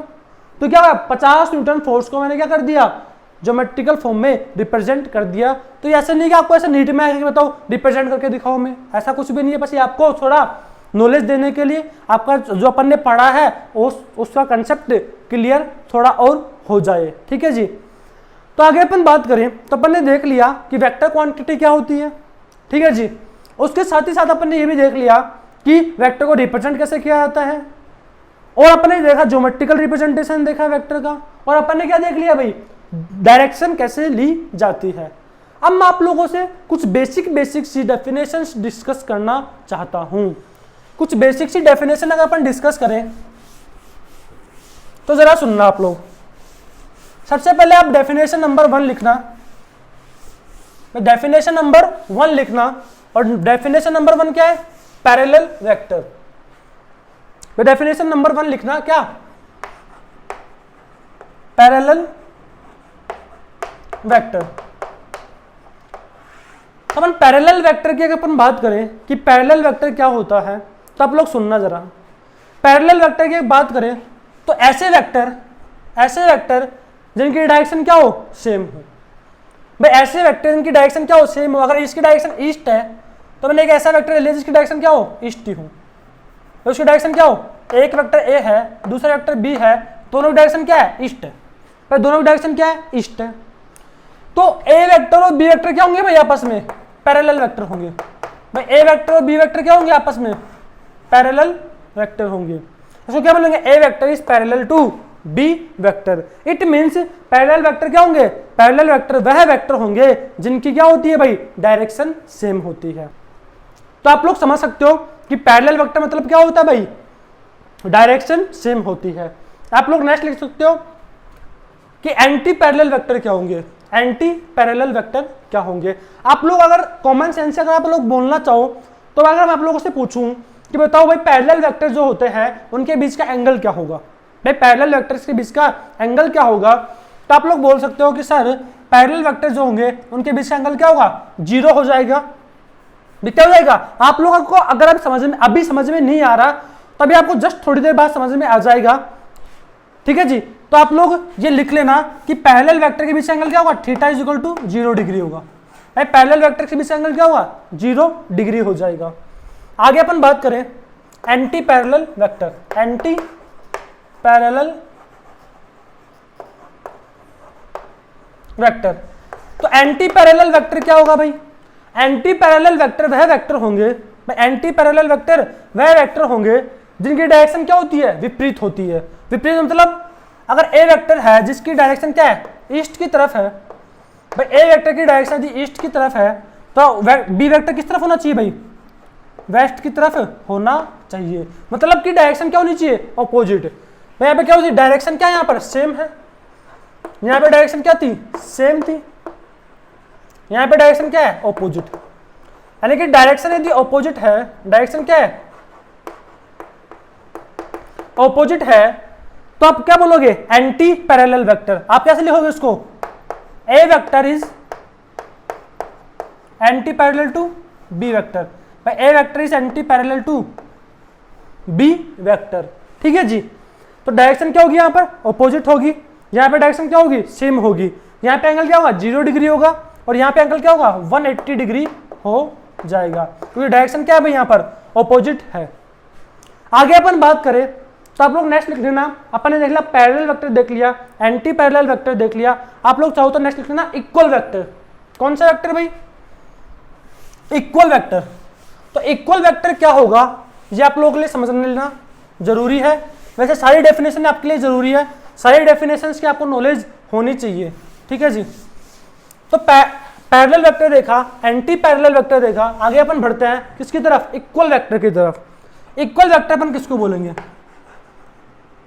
तो क्या हुआ, 50 न्यूटन फोर्स को मैंने क्या कर दिया, ज्योमेट्रिकल फॉर्म में रिप्रेजेंट कर दिया। तो ये ऐसा नहीं कि आपको ऐसे नीट में आके बताओ रिप्रेजेंट करके दिखाओ, मैं ऐसा कुछ भी नहीं है। बस ये आपको थोड़ा नॉलेज देने के लिए, आपका जो अपन ने पढ़ा है उसका कंसेप्ट क्लियर थोड़ा और हो जाए, ठीक है जी। तो आगे अपन बात करें तो अपन ने देख लिया कि वेक्टर क्वांटिटी क्या होती है, ठीक है जी। उसके साथ ही साथ अपन ने ये भी देख लिया कि वेक्टर को रिप्रेजेंट कैसे किया जाता है, और अपन ने देखा ज्योमेट्रिकल रिप्रेजेंटेशन देखा वेक्टर का, और अपन ने क्या देख लिया भाई, डायरेक्शन कैसे ली जाती है। अब मैं आप लोगों से कुछ बेसिक सी डेफिनेशंस डिस्कस करना चाहता हूं। कुछ बेसिक सी डेफिनेशन अगर अपन डिस्कस करें तो जरा सुनना आप लोग। सबसे पहले आप डेफिनेशन नंबर 1 लिखना, डेफिनेशन नंबर 1 लिखना, और डेफिनेशन नंबर 1 क्या है, पैरेलल वेक्टर। डेफिनेशन नंबर 1 लिखना क्या, पैरेलल वेक्टर। अपन पैरेलल वेक्टर की अगर अपन बात करें कि पैरेलल वेक्टर क्या होता है, तो आप लोग सुनना जरा। पैरेलल वेक्टर की बात करें तो ऐसे वेक्टर जिनकी डायरेक्शन क्या हो, सेम हो। भाई ऐसे वेक्टर जिनकी डायरेक्शन क्या हो, सेम हो। अगर इसकी डायरेक्शन ईस्ट है तो मैंने एक ऐसा वेक्टर ले लिया जिसकी डायरेक्शन क्या हो, ईस्ट ही हो। तो उसकी डायरेक्शन क्या हो, एक वेक्टर ए है, दूसरा वेक्टर बी है, दोनों की डायरेक्शन क्या है, ईस्ट है। भाई दोनों की डायरेक्शन क्या है, ईस्ट है। तो ए वेक्टर और बी वेक्टर क्या होंगे भाई आपस में, पैरेलल वेक्टर होंगे। भाई ए वेक्टर और बी वेक्टर क्या होंगे आपस में, पैरेलल वेक्टर होंगे। इसको क्या बोलेंगे, a vector is parallel to b vector. It means parallel vector क्या होंगे, पैरेलल वेक्टर वह वेक्टर होंगे जिनकी क्या होती है भाई, डायरेक्शन सेम होती है। तो आप लोग समझ सकते हो कि पैरेलल वेक्टर मतलब क्या होता है भाई, डायरेक्शन सेम होती है। आप लोग नेक्स्ट लिख सकते हो कि एंटी पैरेलल वेक्टर क्या होंगे, एंटी पैरेलल वेक्टर क्या होंगे। आप लोग अगर कॉमन सेंस से अगर आप लोग बोलना चाहो तो अगर मैं आप लोगों से पूछूं कि बताओ भाई पैरेलल वेक्टर जो होते हैं उनके बीच का एंगल क्या होगा, भाई पैरेलल वेक्टर्स के बीच का एंगल क्या होगा, तो आप लोग बोल सकते हो कि सर पैरेलल वेक्टर जो होंगे उनके बीच का एंगल क्या होगा, 0 हो जाएगा। क्या हो जाएगा, आप लोगों को अगर आप समझ में अभी समझ में नहीं आ रहा तो अभी आपको जस्ट थोड़ी देर बाद समझ में आ जाएगा, ठीक है जी। तो आप लोग ये लिख लेना कि पैरेलल वेक्टर के बीच एंगल क्या होगा, theta is equal to 0 degree होगा। भाई पैरेलल वेक्टर के बीच एंगल क्या होगा, 0 डिग्री हो जाएगा। आगे अपन बात करें anti parallel vector, anti parallel vector. तो एंटी पैरेलल वेक्टर क्या होगा भाई, एंटी पैरेलल वेक्टर वह वेक्टर होंगे, एंटी पैरेलल वेक्टर वह वेक्टर होंगे जिनकी डायरेक्शन क्या होती है, विपरीत होती है। विपरीत मतलब अगर ए वेक्टर है जिसकी डायरेक्शन क्या है, ईस्ट की तरफ है, भाई ए वेक्टर की डायरेक्शन यदि ईस्ट की तरफ है तो बी वेक्टर किस तरफ होना चाहिए भाई, वेस्ट की तरफ होना चाहिए। मतलब कि डायरेक्शन क्या होनी चाहिए, ऑपोजिट। भाई यहाँ पे क्या होती है, डायरेक्शन क्या यहाँ पर सेम है, यहाँ पे डायरेक्शन क्या थी, सेम थी, यहाँ पे डायरेक्शन क्या है, ऑपोजिट। यानी कि डायरेक्शन यदि ऑपोजिट है, डायरेक्शन क्या है, ऑपोजिट है, तो आप क्या बोलोगे, एंटी पैरेलल वेक्टर। आप कैसे लिखोगे उसको, a vector is anti parallel to b vector, भाई a vector is anti parallel to b vector, ठीक है जी। तो डायरेक्शन क्या होगी यहाँ पर, ऑपोजिट होगी, यहाँ पे डायरेक्शन क्या होगी, सेम होगी, यहाँ पे एंगल क्या होगा, 0 डिग्री होगा, और यहाँ पे एंगल क्या होगा, 180 डिग्री हो जाएगा, क्योंकि डायरेक्शन क्या है भाई यहाँ पर, ऑपोजिट है। आगे अपन बात करें तो आप लोग नेक्स्ट लिख लेना, अपन ने देख लिया पैरेलल वेक्टर देख लिया, एंटी पैरेलल वेक्टर देख लिया, आप लोग चाहो तो नेक्स्ट लिख लेना इक्वल वेक्टर। कौन सा वेक्टर भाई, इक्वल वेक्टर। तो इक्वल वेक्टर क्या होगा ये आप लोगों के लिए समझने लेना जरूरी है। वैसे सारी डेफिनेशन आपके लिए जरूरी है, सारी डेफिनेशंस की आपको नॉलेज होनी चाहिए, ठीक है जी। तो पैरेलल वेक्टर देखा, एंटी पैरेलल वेक्टर देखा, आगे अपन बढ़ते हैं किसकी तरफ, इक्वल वेक्टर की तरफ। इक्वल वेक्टर अपन किसको बोलेंगे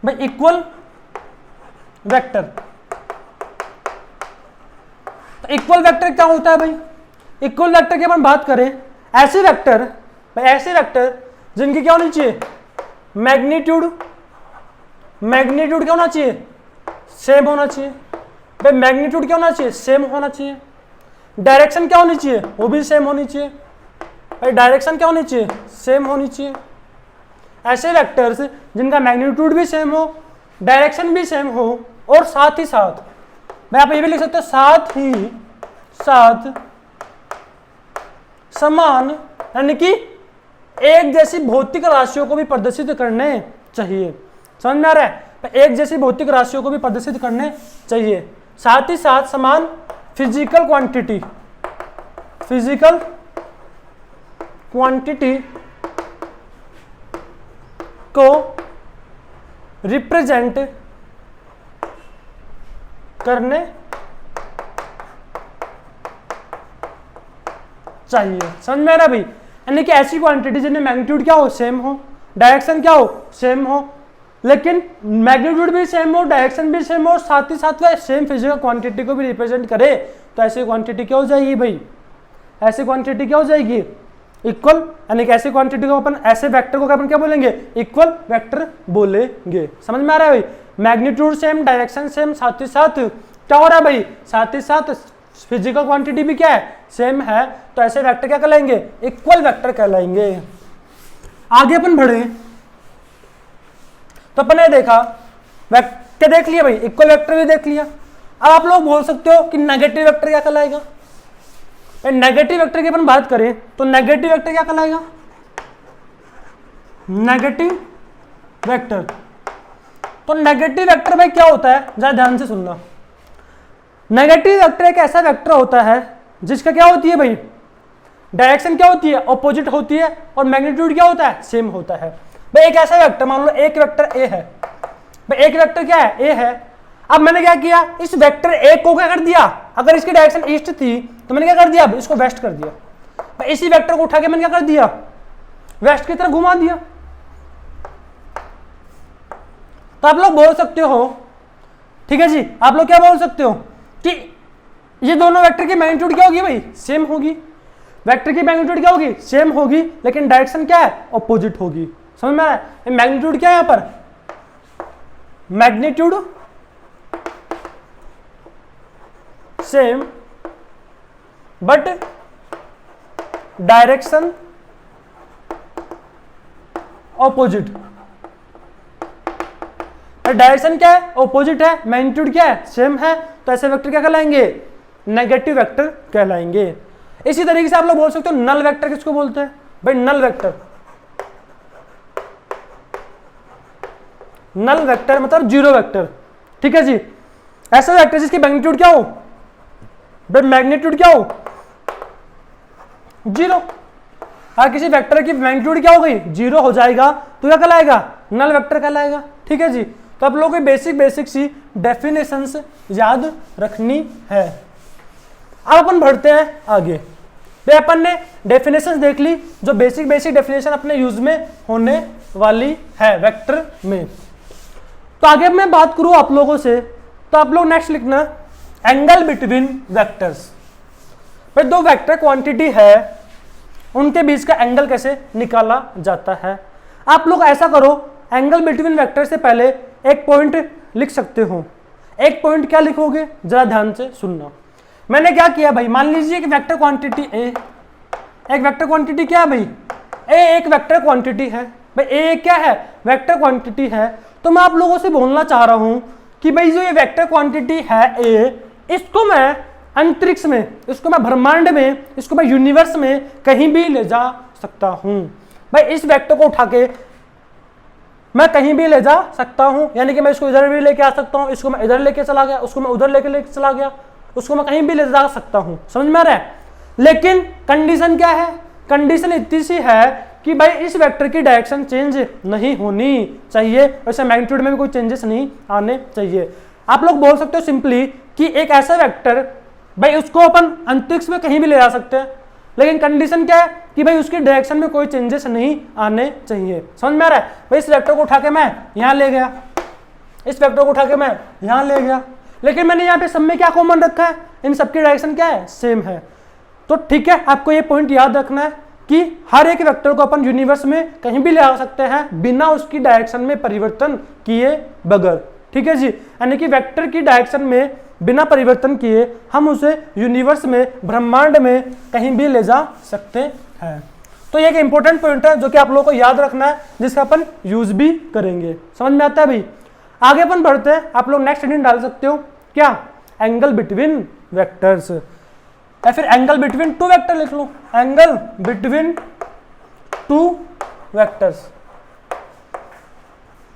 भाई, इक्वल वेक्टर। तो इक्वल वेक्टर क्या होता है भाई, इक्वल वेक्टर की अपन बात करें, ऐसे वेक्टर भाई, ऐसे वेक्टर जिनकी क्या होनी चाहिए, मैग्नीट्यूड, मैग्नीट्यूड क्या होना चाहिए, सेम होना चाहिए। भाई मैग्नीट्यूड क्या होना चाहिए, सेम होना चाहिए। डायरेक्शन क्या होनी चाहिए, वो भी सेम होनी चाहिए। भाई डायरेक्शन क्या होनी चाहिए, सेम होनी चाहिए। ऐसे वेक्टर्स जिनका मैग्नीट्यूड भी सेम हो, डायरेक्शन भी सेम हो, और साथ ही साथ मैं आप ये भी लिख सकते हो, साथ ही साथ समान, यानी कि एक जैसी भौतिक राशियों को भी प्रदर्शित करने चाहिए। समझ में आ रहा है, एक जैसी भौतिक राशियों को भी प्रदर्शित करने चाहिए, साथ ही साथ समान फिजिकल क्वांटिटी, फिजिकल क्वांटिटी को रिप्रेजेंट करने चाहिए। समझ में आ रहा भाई, यानी कि ऐसी क्वांटिटी जिनमें मैग्नीट्यूड क्या हो, सेम हो, डायरेक्शन क्या हो, सेम हो, लेकिन मैग्नीट्यूड भी सेम हो, डायरेक्शन भी सेम हो, साथ ही साथ वह सेम फिजिकल क्वांटिटी को भी रिप्रेजेंट करे, तो ऐसी क्वांटिटी क्या हो जाएगी भाई, ऐसी क्वांटिटी क्या हो जाएगी, इक्वल। यानी कि ऐसी क्वांटिटी को अपन, ऐसे वेक्टर को अपन क्या बोलेंगे, इक्वल वेक्टर बोलेंगे। समझ में आ रहा है भाई, मैग्नीट्यूड सेम, डायरेक्शन सेम, साथ ही साथ क्या हो रहा है भाई, साथ ही साथ फिजिकल क्वांटिटी भी क्या है, सेम है, तो ऐसे वेक्टर क्या कहलाएंगे, इक्वल वेक्टर कहलाएंगे। आगे अपन बढ़े तो अपन ने देखा वेक्टर देख लिया भाई, इक्वल वेक्टर भी देख लिया। अब आप लोग बोल सकते हो कि नेगेटिव वेक्टर क्या कहलाएगा। नेगेटिव वेक्टर की अपन बात करें तो नेगेटिव वेक्टर क्या कहलाएगा, नेगेटिव वेक्टर। तो नेगेटिव वेक्टर भाई क्या होता है, जरा ध्यान से सुनना। नेगेटिव वेक्टर एक ऐसा वेक्टर होता है जिसका क्या होती है भाई, डायरेक्शन क्या होती है, ऑपोजिट होती है, और मैग्नीट्यूड क्या होता है, सेम होता है। भाई एक ऐसा वेक्टर, मान लो एक वेक्टर ए है, भाई एक वेक्टर क्या है, ए है। अब मैंने क्या किया, इस वेक्टर ए को क्या कर दिया, अगर इसकी डायरेक्शन ईस्ट थी तो मैंने क्या कर दिया, अब इसको वेस्ट कर दिया। भाई इसी वेक्टर को उठा के मैंने क्या कर दिया, वेस्ट की तरफ घुमा दिया। तो आप लोग बोल सकते हो, ठीक है जी, आप लोग क्या बोल सकते हो कि ये दोनों वेक्टर की मैग्नीट्यूड क्या होगी भाई, सेम होगी। वेक्टर की मैग्नीट्यूड क्या होगी, सेम होगी, लेकिन डायरेक्शन क्या है, ऑपोजिट होगी। समझ में आ रहा है, मैग्नीट्यूड क्या है यहां पर, magnitude same but direction opposite. Direction क्या है, ऑपोजिट है, मैग्नीट्यूड क्या है, सेम है, तो ऐसे वेक्टर क्या कहलाएंगे, नेगेटिव वेक्टर कहलाएंगे। इसी तरीके से आप लोग बोल सकते हो नल वेक्टर किसको बोलते हैं, भाई नल वेक्टर, नल वेक्टर मतलब जीरो वेक्टर, ठीक है जी। ऐसा वेक्टर जिसकी मैग्नीट्यूड क्या हो, भाई मैग्नीट्यूड क्या हो, जीरो। अगर किसी वेक्टर की मैग्नीट्यूड क्या हो गई, जीरो हो जाएगा तो क्या कहलाएगा, नल वेक्टर कहलाएगा, ठीक है जी। तो आप लोगों को बेसिक सी डेफिनेशंस याद रखनी है। अब अपन बढ़ते हैं आगे। भाई अपन ने डेफिनेशंस देख ली, जो बेसिक डेफिनेशन अपने यूज में होने वाली है वेक्टर में। तो आगे मैं बात करूं आप लोगों से, तो आप लोग नेक्स्ट लिखना एंगल बिटवीन वेक्टर्स। भाई दो वेक्टर क्वांटिटी है, उनके बीच का एंगल कैसे निकाला जाता है। आप लोग ऐसा करो, एंगल बिटवीन वेक्टर से पहले एक पॉइंट लिख सकते हो। एक पॉइंट क्या लिखोगे, जरा ध्यान से सुनना। मैंने क्या किया भाई, मान लीजिए कि वेक्टर क्वांटिटी ए, एक वेक्टर क्वांटिटी क्या है भाई, ए एक वेक्टर क्वांटिटी है। भाई ए क्या है, वेक्टर क्वांटिटी है। तो मैं आप लोगों से बोलना चाह रहा हूं कि भाई जो ये वेक्टर क्वांटिटी है ए, इसको मैं अंतरिक्ष में, इसको मैं ब्रह्मांड में, इसको मैं यूनिवर्स में कहीं भी ले जा सकता हूं। भाई इस वेक्टर को उठा के मैं कहीं भी ले जा सकता हूं, यानी कि मैं इसको इधर भी लेके आ सकता हूं, इसको मैं इधर लेके चला गया, उसको मैं उधर लेके चला गया, उसको मैं कहीं भी ले जा सकता हूं। समझ में आ रहा है। लेकिन कंडीशन क्या है, कंडीशन इतनी सी है कि भाई इस वेक्टर की डायरेक्शन चेंज नहीं होनी चाहिए, वैसे मैग्नीट्यूड में भी कोई चेंजेस नहीं आने चाहिए। आप लोग बोल सकते हो सिंपली कि एक ऐसा वेक्टर, भाई उसको अपन अंतरिक्ष में कहीं भी ले जा सकते हैं, लेकिन कंडीशन क्या है कि भाई उसकी डायरेक्शन में कोई चेंजेस नहीं आने चाहिए। समझ में आ रहा है। भाई इस वेक्टर को उठा के मैं यहां ले गया, इस वेक्टर को उठा के मैं यहां ले गया, लेकिन मैंने यहाँ पे सब में क्या कॉमन रखा है, इन सबकी डायरेक्शन क्या है, सेम है। तो ठीक है, आपको ये पॉइंट याद रखना है कि हर एक वेक्टर को अपन यूनिवर्स में कहीं भी ले आ सकते हैं बिना उसकी डायरेक्शन में परिवर्तन किए बगैर, ठीक है जी। यानी कि वेक्टर की डायरेक्शन में बिना परिवर्तन किए हम उसे यूनिवर्स में, ब्रह्मांड में कहीं भी ले जा सकते हैं। तो ये एक इंपॉर्टेंट पॉइंट है जो कि आप लोगों को याद रखना है, जिसका अपन यूज भी करेंगे। समझ में आता है भाई। आगे अपन बढ़ते हैं। आप लोग नेक्स्ट हेडिंग डाल सकते हो क्या, एंगल बिटवीन वेक्टर्स, या फिर एंगल बिटवीन टू वेक्टर लिख लो, एंगल बिटवीन टू वेक्टर्स।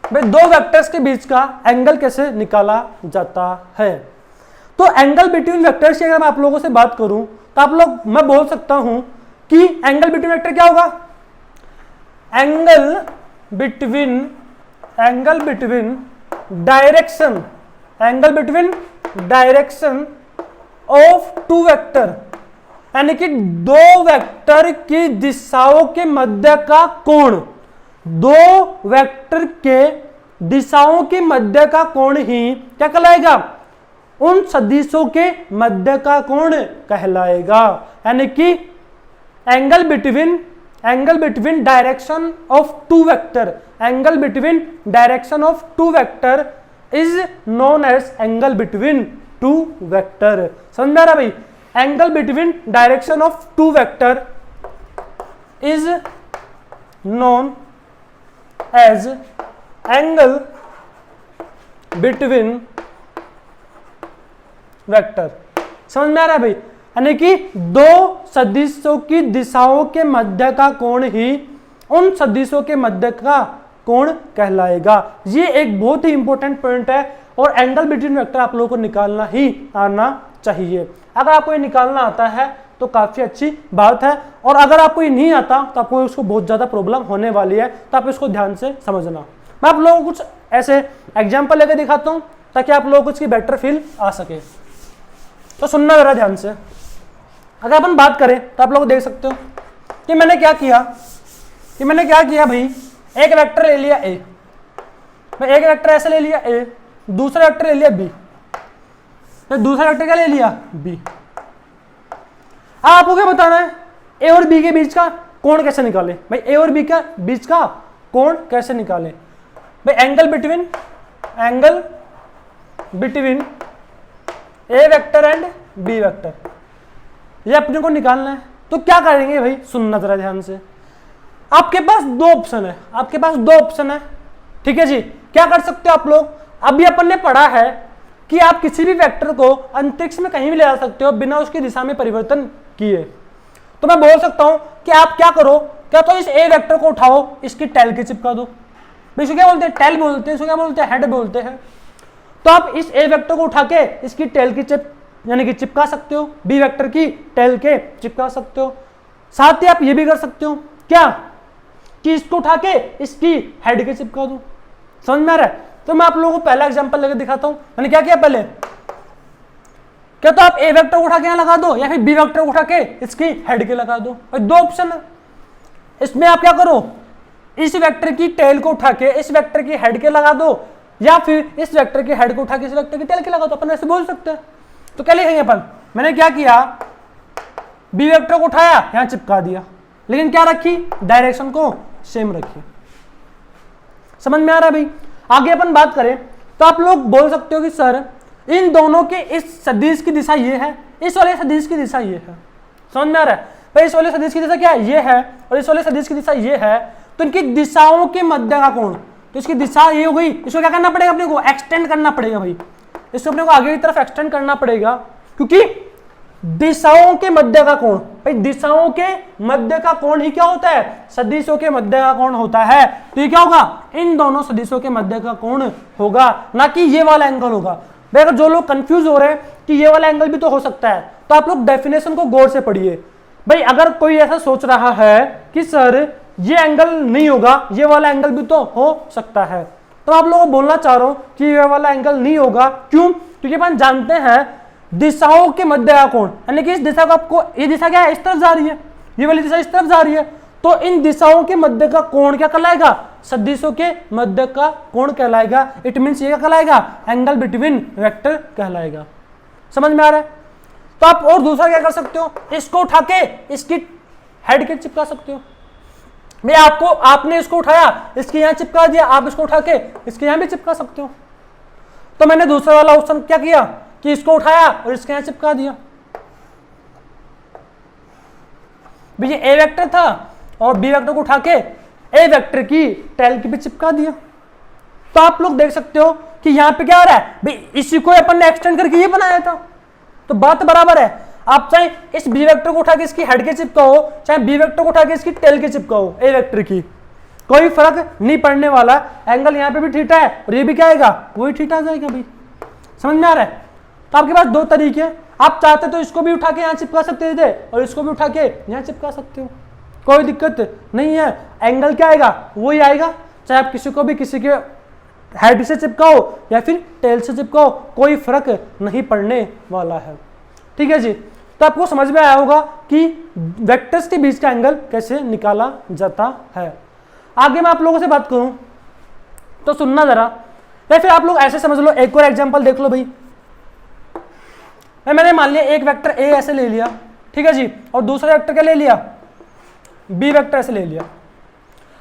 भाई दो वेक्टर्स के बीच का एंगल कैसे निकाला जाता है। तो एंगल बिटवीन वेक्टर्स की अगर मैं आप लोगों से बात करूं तो आप लोग, मैं बोल सकता हूं कि एंगल बिटवीन वेक्टर क्या होगा, angle between direction, angle between direction of two vector, यानी कि दो वेक्टर की दिशाओं के मध्य का कोण, दो वेक्टर के दिशाओं के मध्य का कोण ही क्या कहलाएगा, उन सदिशों के मध्य का कोण कहलाएगा। यानी कि angle between direction of two vector, angle between direction of two vector is known as angle between two vector. समझ में आ रहा भाई। Angle between direction of two vector is known as angle between vector. समझ में आ रहा है भाई। यानी कि दो सदिशों की दिशाओं के मध्य का कोण ही उन सदिशों के मध्य का कोण कहलाएगा। ये एक बहुत ही इंपॉर्टेंट पॉइंट है और एंगल बिटवीन वेक्टर आप लोगों को निकालना ही आना चाहिए। अगर आपको ये निकालना आता है तो काफी अच्छी बात है, और अगर आपको ये नहीं आता तो आपको उसको बहुत ज्यादा प्रॉब्लम होने वाली है, तो आप इसको ध्यान से समझना। मैं आप लोगों को कुछ ऐसे एग्जाम्पल लेकर दिखाता हूं ताकि आप लोगों को इसकी बेटर फील आ सके। तो सुनना जरा ध्यान से। अगर अपन बात करें तो आप लोग देख सकते हो कि मैंने क्या किया भाई, एक वेक्टर ले लिया ए, मैं एक वेक्टर ऐसे ले लिया ए, दूसरा वेक्टर ले लिया बी, मैं दूसरा वेक्टर क्या ले लिया बी। आपको क्या बताना है, ए और बी के बीच का कोण कैसे निकाले भाई, ए और बी के बीच का कोण कैसे निकाले भाई, angle between A vector and B vector, ये अपने को निकालना है। तो क्या करेंगे भाई, सुनना जरा ध्यान से। आपके पास दो ऑप्शन है, ठीक है जी। क्या कर सकते हो आप लोग, अभी अपन ने पढ़ा है कि आप किसी भी वेक्टर को अंतरिक्ष में कहीं भी ले जा सकते हो बिना उसकी दिशा में परिवर्तन किए। तो मैं बोल सकता हूं कि आप क्या करो, क्या तो इस ए वेक्टर को उठाओ, इसकी टेल के चिपका दो। इसको क्या बोलते हैं, टेल बोलते हैं, इसको क्या बोलते हैं, हेड बोलते हैं। तो आप इस ए वेक्टर को उठा के इसकी टेल की यानी कि चिपका सकते हो, बी वेक्टर की टेल के चिपका सकते हो। साथ ही आप ये भी कर सकते हो क्या कि इसको उठा के इसकी हेड के चिपका दो। समझ में आ रहा है? तो मैं आप लोगों को पहला एग्जांपल लेकर दिखाता हूं। मैंने क्या किया पहले, क्या तो आप ए वेक्टर को उठा के यहां लगा दो या फिर बी वेक्टर को उठा के इसकी हेड के लगा दो। और दो ऑप्शन है, इसमें आप क्या करो, इस वेक्टर की टेल को उठा के इस वेक्टर की हेड के लगा दो या फिर इस वेक्टर की हेड को उठा के इस वेक्टर की टेल के लगा दो। अपन ऐसे बोल सकते हैं। तो क्या लिखेंगे अपन, मैंने क्या किया, बी वेक्टर को उठाया यहां चिपका दिया, लेकिन क्या रखी, डायरेक्शन को सेम रखी। समझ में आ रहा है भाई? आगे अपन बात करें तो आप लोग बोल सकते हो कि सर इन दोनों के इस सदिश की दिशा ये है, इस वाले सदिश की दिशा ये है। समझ में आ रहा है भाई? इस वाले सदिश की दिशा क्या है, ये है, और इस वाले सदिश की दिशा ये है। तो इनकी दिशाओं के मध्य का कोण, तो इसकी दिशा ये हो गई, इसको क्या करना पड़ेगा, अपने को एक्सटेंड करना पड़ेगा भाई, इसको अपने को आगे की तरफ एक्सटेंड करना पड़ेगा, क्योंकि दिशाओं के मध्य का कोण, भाई दिशाओं के मध्य का कोण ही क्या होता है, सदिशों के मध्य का कोण होता है। तो ये क्या होगा, इन दोनों सदिशों के मध्य का कोण होगा, ना कि ये वाला एंगल होगा। भाई अगर जो लोग कंफ्यूज हो रहे हैं कि ये वाला एंगल भी तो हो सकता है, तो आप लोग डेफिनेशन को गौर से पढ़िए। भाई अगर कोई ऐसा सोच रहा है कि सर ये एंगल नहीं होगा, ये वाला एंगल भी तो हो सकता है, तो आप लोगों को बोलना चाह रहा हूं कि ये वाला एंगल नहीं होगा। क्यों? क्योंकि अपन जानते हैं दिशाओं के मध्य का कोण, यानी कि इस दिशा को आपको, ये दिशा क्या है, इस तरफ जा रही है, ये वाली दिशा इस तरफ जा रही है, तो इन दिशाओं के मध्य का कोण क्या कहलाएगा, सदिशों के मध्य का कोण कहलाएगा। इट मींस ये क्या कहलाएगा, एंगल बिटवीन वेक्टर कहलाएगा। समझ में आ रहा है? तो आप और दूसरा क्या कर सकते हो, इसको उठा के इसकी हेड के चिपका सकते हो। मैं आपने इसको उठाया, इसके यहां चिपका दिया, आप इसको उठा के इसके यहां भी चिपका सकते हो। तो मैंने दूसरा वाला ऑप्शन क्या किया कि इसको उठाया और इसके यहां चिपका दिया। ये ए वेक्टर था और बी वेक्टर को उठा के ए वेक्टर की टेल की भी चिपका दिया। तो आप लोग देख सकते हो कि यहां पे क्या हो रहा है भाई, इसी को अपन ने एक्सटेंड करके ये बनाया था। तो बात बराबर है, आप चाहे इस बी वेक्टर को उठा के इसकी हेड के चिपकाओ, चाहे बी वेक्टर को उठा के इसकी टेल के चिपकाओ ए वेक्टर की, कोई फर्क नहीं पड़ने वाला। एंगल यहां पे भी थीटा है और ये भी क्या आएगा, वही थीटा आ जाएगा भाई। समझ में आ रहा है? तो आपके पास दो तरीके, आप चाहते तो इसको भी उठा के यहां चिपका सकते थे और इसको भी उठा के यहां चिपका सकते हो, कोई दिक्कत नहीं है। एंगल क्या आएगा, वही आएगा, चाहे आप किसी को भी किसी के हेड से चिपकाओ या फिर टेल से चिपकाओ, कोई फर्क नहीं पड़ने वाला है। ठीक है जी? तो आपको समझ में आया होगा कि वेक्टर्स के बीच का एंगल कैसे निकाला जाता है। आगे मैं आप लोगों से बात करूं तो सुनना जरा, या फिर आप लोग ऐसे समझ लो, एक और एग्जांपल देख लो भाई। मैंने मान लिया एक वेक्टर ए ऐसे ले लिया, ठीक है जी, और दूसरा वेक्टर क्या ले लिया, बी वेक्टर ऐसे ले लिया।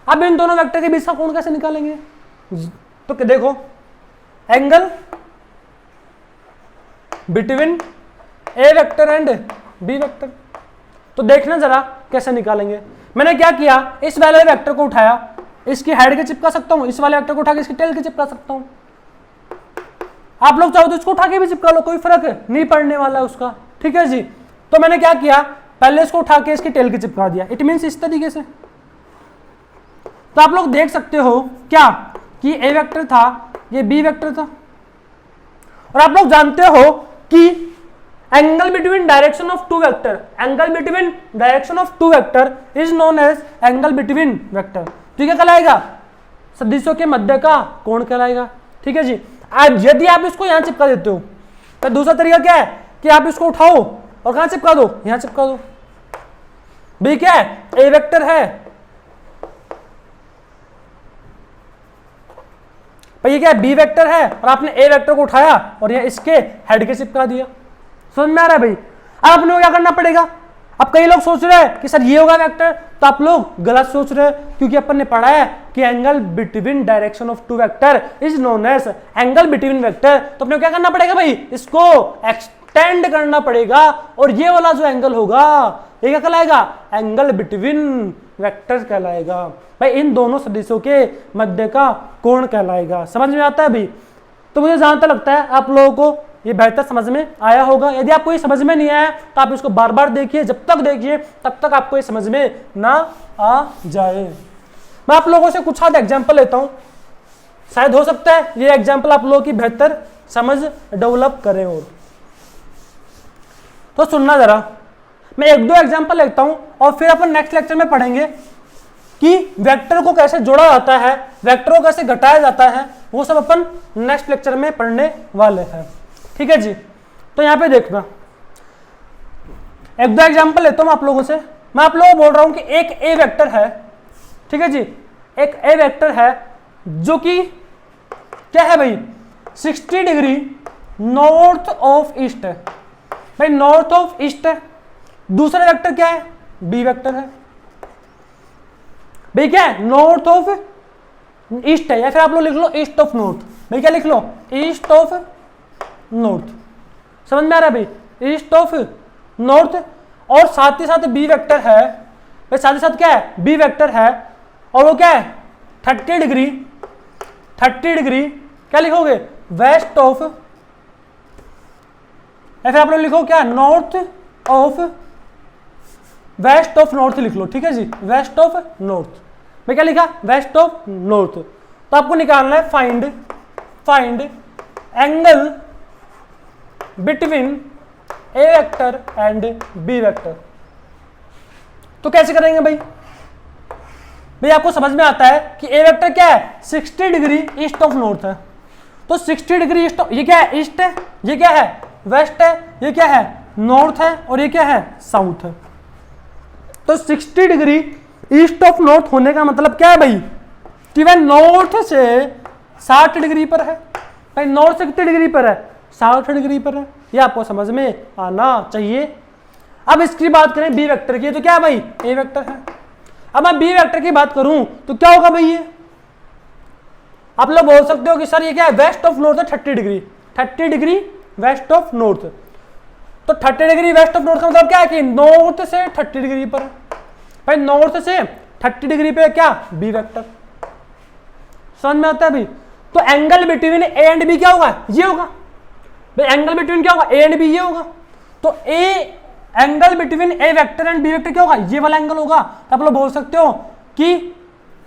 अब इन दोनों वेक्टर के बीच का कोण कैसे निकालेंगे, तो देखो angle between A vector and B vector, तो देखना जरा कैसे निकालेंगे। मैंने क्या किया, इस वाले वेक्टर को उठाया, इसकी हेड के चिपका सकता हूं, इस वाले वेक्टर को उठा के इसकी टेल के चिपका सकता हूं। आप लोग चाहो तो इसको उठा के भी चिपका लो, कोई फर्क नहीं पड़ने वाला उसका। ठीक है जी? तो मैंने क्या किया, पहले इसको उठा के इसकी टेल के चिपका दिया। इट मींस इस तरीके से। तो आप लोग देख सकते हो क्या कि ए वेक्टर था, ये बी वेक्टर था, और आप लोग जानते हो कि angle between direction of two vector, angle between direction of two vector is known as angle between vector. तो क्या कहलाएगा, सदिशों के मध्य का कोण कहलाएगा। ठीक है जी। आज यदि आप इसको यहां चिपका देते हो तो दूसरा तरीका क्या है कि आप इसको उठाओ और कहां चिपका दो, यहां चिपका दो। बी क्या है, ए वेक्टर है, भाई ये क्या है, बी वेक्टर है, और आपने ए वेक्टर को उठाया और यहां इसके हेड के चिपका दिया। समझ में आ रहा है भाई। अब अपने को क्या करना पड़ेगा, अब कई लोग सोच रहे हैं कि सर ये होगा वेक्टर, तो आप लोग गलत सोच रहे हैं, क्योंकि अपन ने पढ़ा है कि angle between direction of two vector is known as angle between vector. तो अपने को क्या करना पड़ेगा भाई, इसको एक्सटेंड करना पड़ेगा, और ये वाला जो एंगल होगा ये क्या कहलाएगा, एंगल बिटवीन वेक्टर कहलाएगा। भाई इन दोनों सदिशों के मध्य का कोण कहलाएगा। समझ में आता है भाई। तो मुझे जहां तक लगता है आप लोगों को ये बेहतर समझ में आया होगा। यदि आपको ये समझ में नहीं आया तो आप इसको बार बार देखिए, जब तक देखिए तब तक आपको ये समझ में ना आ जाए। मैं आप लोगों से कुछ आध एग्जाम्पल लेता हूं, शायद हो सकता है ये एग्जाम्पल आप लोगों की बेहतर समझ डेवलप करें। और तो सुनना जरा, मैं एक दो एग्जाम्पल लेता हूं और फिर अपन नेक्स्ट लेक्चर में पढ़ेंगे कि वेक्टर को कैसे जोड़ा जाता है, वेक्टर को कैसे घटाया जाता है, वो सब अपन नेक्स्ट लेक्चर में पढ़ने वाले हैं। ठीक है जी। तो यहां पे देखना, एक दो एग्जांपल लेता हूं आप लोगों से। मैं आप लोगों को बोल रहा हूं कि एक ए वेक्टर है, ठीक है जी, एक ए वेक्टर है जो कि क्या है भाई, 60 डिग्री नॉर्थ ऑफ ईस्ट है। भाई नॉर्थ ऑफ ईस्ट है। दूसरा वेक्टर क्या है, बी वेक्टर है। भाई क्या है, नॉर्थ ऑफ ईस्ट है, या फिर आप लोग लिख लो ईस्ट ऑफ नॉर्थ। भाई क्या लिख लो, ईस्ट ऑफ नॉर्थ। समझ में आ रहा है भाई, ईस्ट ऑफ नॉर्थ। और साथ ही साथ बी वेक्टर है, भाई साथ ही साथ क्या है, बी वेक्टर है, और वो क्या है 30 डिग्री क्या लिखोगे, वेस्ट ऑफ, या फिर आप लोग लिखो क्या, north of, west of north लिख लो। ठीक है जी, वेस्ट ऑफ नॉर्थ। मैं क्या लिखा, वेस्ट ऑफ नॉर्थ। तो आपको निकालना है find angle between A vector and B vector. तो कैसे करेंगे भाई, आपको समझ में आता है कि ए वेक्टर क्या है, 60 डिग्री ईस्ट ऑफ नॉर्थ है। तो 60 डिग्री ईस्ट, ये क्या है, ईस्ट है, ये क्या है, वेस्ट है, ये क्या है, नॉर्थ है, और ये क्या है, साउथ है। तो 60 डिग्री ईस्ट ऑफ नॉर्थ होने का मतलब क्या है भाई, कि वह नॉर्थ से 60 डिग्री पर है। भाई नॉर्थ से कितनी डिग्री पर है, 60 डिग्री पर है। ये आपको समझ में आना चाहिए। अब इसकी बात करें बी वेक्टर की, तो क्या है भाई, ए वेक्टर है। अब मैं बी वेक्टर की बात करूं तो क्या होगा भाई, ये आप लोग बोल सकते हो कि सर ये क्या है, वेस्ट ऑफ नॉर्थ है 30 डिग्री वेस्ट ऑफ नॉर्थ। तो 30 डिग्री वेस्ट ऑफ नॉर्थ का मतलब क्या है कि नॉर्थ से 30 डिग्री पर है। भाई नॉर्थ से 30 डिग्री पे क्या, बी वेक्टर। समझ में आता है भाई। तो angle between A and B क्या होगा, ये होगा भाई, एंगल बिटवीन क्या होगा, ए एंड बी, ये होगा। तो A angle between A vector and B vector क्या होगा, ये वाला एंगल होगा। तो आप लोग बोल सकते हो कि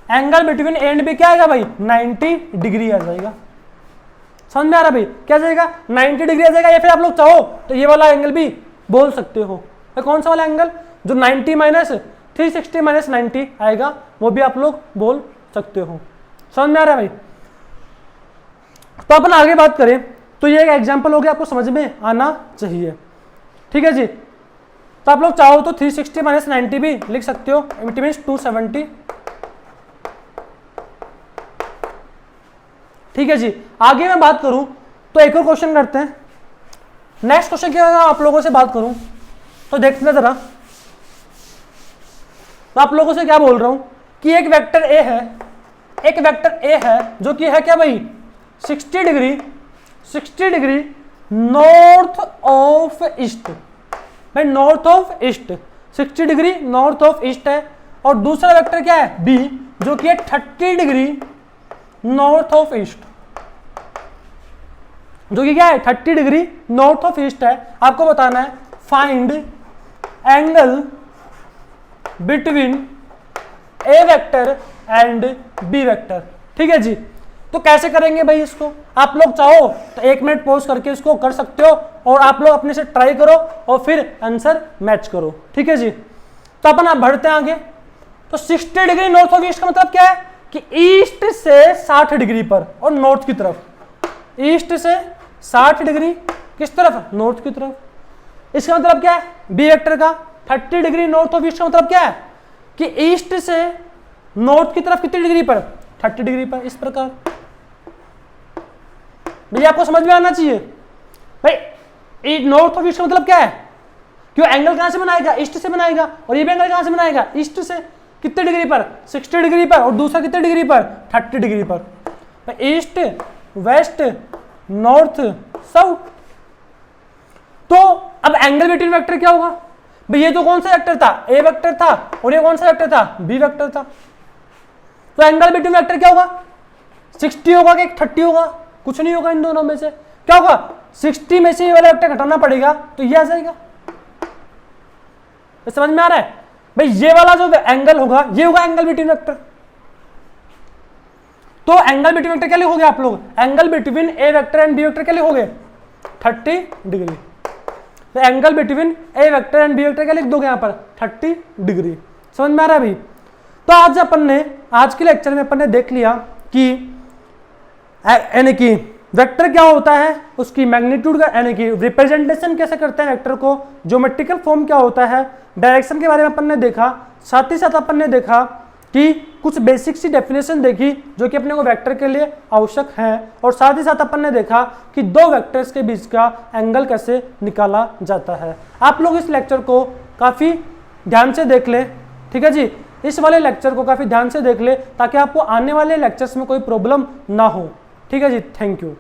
angle between A and B क्या आएगा भाई, 90 डिग्री आ जाएगा। समझ में आ रहा भाई, क्या जाएगा, 90 डिग्री आ जाएगा। या फिर आप लोग चाहो तो ये वाला एंगल भी बोल सकते हो। तो कौन सा वाला एंगल, जो 90 माइनस 360 माइनस 90 आएगा, वो भी आप लोग बोल सकते हो। समझ में आ रहा है भाई। तो अपन आगे बात करें तो ये एक एग्जांपल हो गया, आपको समझ में आना चाहिए। ठीक है जी। तो आप लोग चाहो तो 360 माइनस 90 भी लिख सकते हो, इट मीन्स 270। ठीक है जी। आगे मैं बात करूं तो एक और क्वेश्चन करते हैं। नेक्स्ट क्वेश्चन क्या है, आप लोगों से बात करूं तो देखते जरा। तो आप लोगों से क्या बोल रहा हूं कि एक वेक्टर ए है, एक वेक्टर ए है जो कि है क्या भाई, 60 डिग्री नॉर्थ ऑफ ईस्ट। भाई north of east 60 degree north of east है। और दूसरा वेक्टर क्या है, बी, जो कि है 30 डिग्री नॉर्थ ऑफ ईस्ट, जो कि क्या है 30 डिग्री नॉर्थ ऑफ ईस्ट है। आपको बताना है find angle between A vector and B vector. ठीक है जी। तो कैसे करेंगे भाई इसको, आप लोग चाहो तो 1 मिनट पॉज करके इसको कर सकते हो, और आप लोग अपने से ट्राई करो और फिर आंसर मैच करो। ठीक है जी। तो अपन आप बढ़ते हैं आगे। तो 60 डिग्री नॉर्थ ऑफ ईस्ट का मतलब क्या है कि ईस्ट से 60 डिग्री पर और नॉर्थ की तरफ, ईस्ट से 60 डिग्री किस तरफ, नॉर्थ की तरफ। इसका मतलब क्या है बी वेक्टर का 30 डिग्री नॉर्थ ऑफ ईस्ट का मतलब क्या है कि ईस्ट से नॉर्थ की तरफ कितनी डिग्री पर, 30 डिग्री पर। इस प्रकार भैया आपको समझ में आना चाहिए भाई नॉर्थ ऑफ ईस्ट का मतलब क्या है, क्यों एंगल कहां से बनाएगा, ईस्ट से बनाएगा, और ये भी एंगल कहां से बनाएगा, ईस्ट से। कितने डिग्री पर, 60 डिग्री पर, और दूसरा कितने डिग्री पर, 30 डिग्री पर। East west north south. तो अब एंगल बिटवीन वेक्टर क्या होगा भाई, ये तो कौन सा वेक्टर था, ए वेक्टर था, और ये कौन सा वेक्टर था, बी वेक्टर था। तो एंगल बिटवीन वेक्टर क्या होगा, 60 होगा कि 30 होगा, कुछ नहीं होगा इन दोनों में से। क्या होगा, 60 में से ये वाला वेक्टर घटाना पड़ेगा तो ये आ जाएगा। समझ में आ रहा है भाई, ये वाला जो एंगल होगा ये होगा एंगल बिटवीन वेक्टर। तो एंगल बिटवीन वेक्टर क्या लिखोगे आप लोग, angle between A vector and B vector क्या लिखोगे, 30 डिग्री। तो angle between A vector and B vector क्या लिख दोगे यहां पर, 30 डिग्री। समझ में आ रहा है भाई। तो आज के लेक्चर में अपन ने देख लिया कि यानी कि वेक्टर क्या होता है, उसकी मैग्नीट्यूड का यानी कि रिप्रेजेंटेशन कैसे करते हैं वेक्टर को, ज्योमेट्रिकल फॉर्म क्या होता है, डायरेक्शन के बारे में अपन ने देखा। साथ ही साथ अपन ने देखा कि कुछ बेसिक सी डेफिनेशन देखी जो कि अपने को वेक्टर के लिए आवश्यक है, और साथ ही साथ अपन ने देखा कि दो वेक्टर्स के बीच का एंगल कैसे निकाला जाता है। आप लोग इस लेक्चर को काफ़ी ध्यान से देख ले, ठीक है जी। इस वाले लेक्चर को काफ़ी ध्यान से देख ले ताकि आपको आने वाले लेक्चर्स में कोई प्रॉब्लम ना हो, ठीक है जी। Thank you.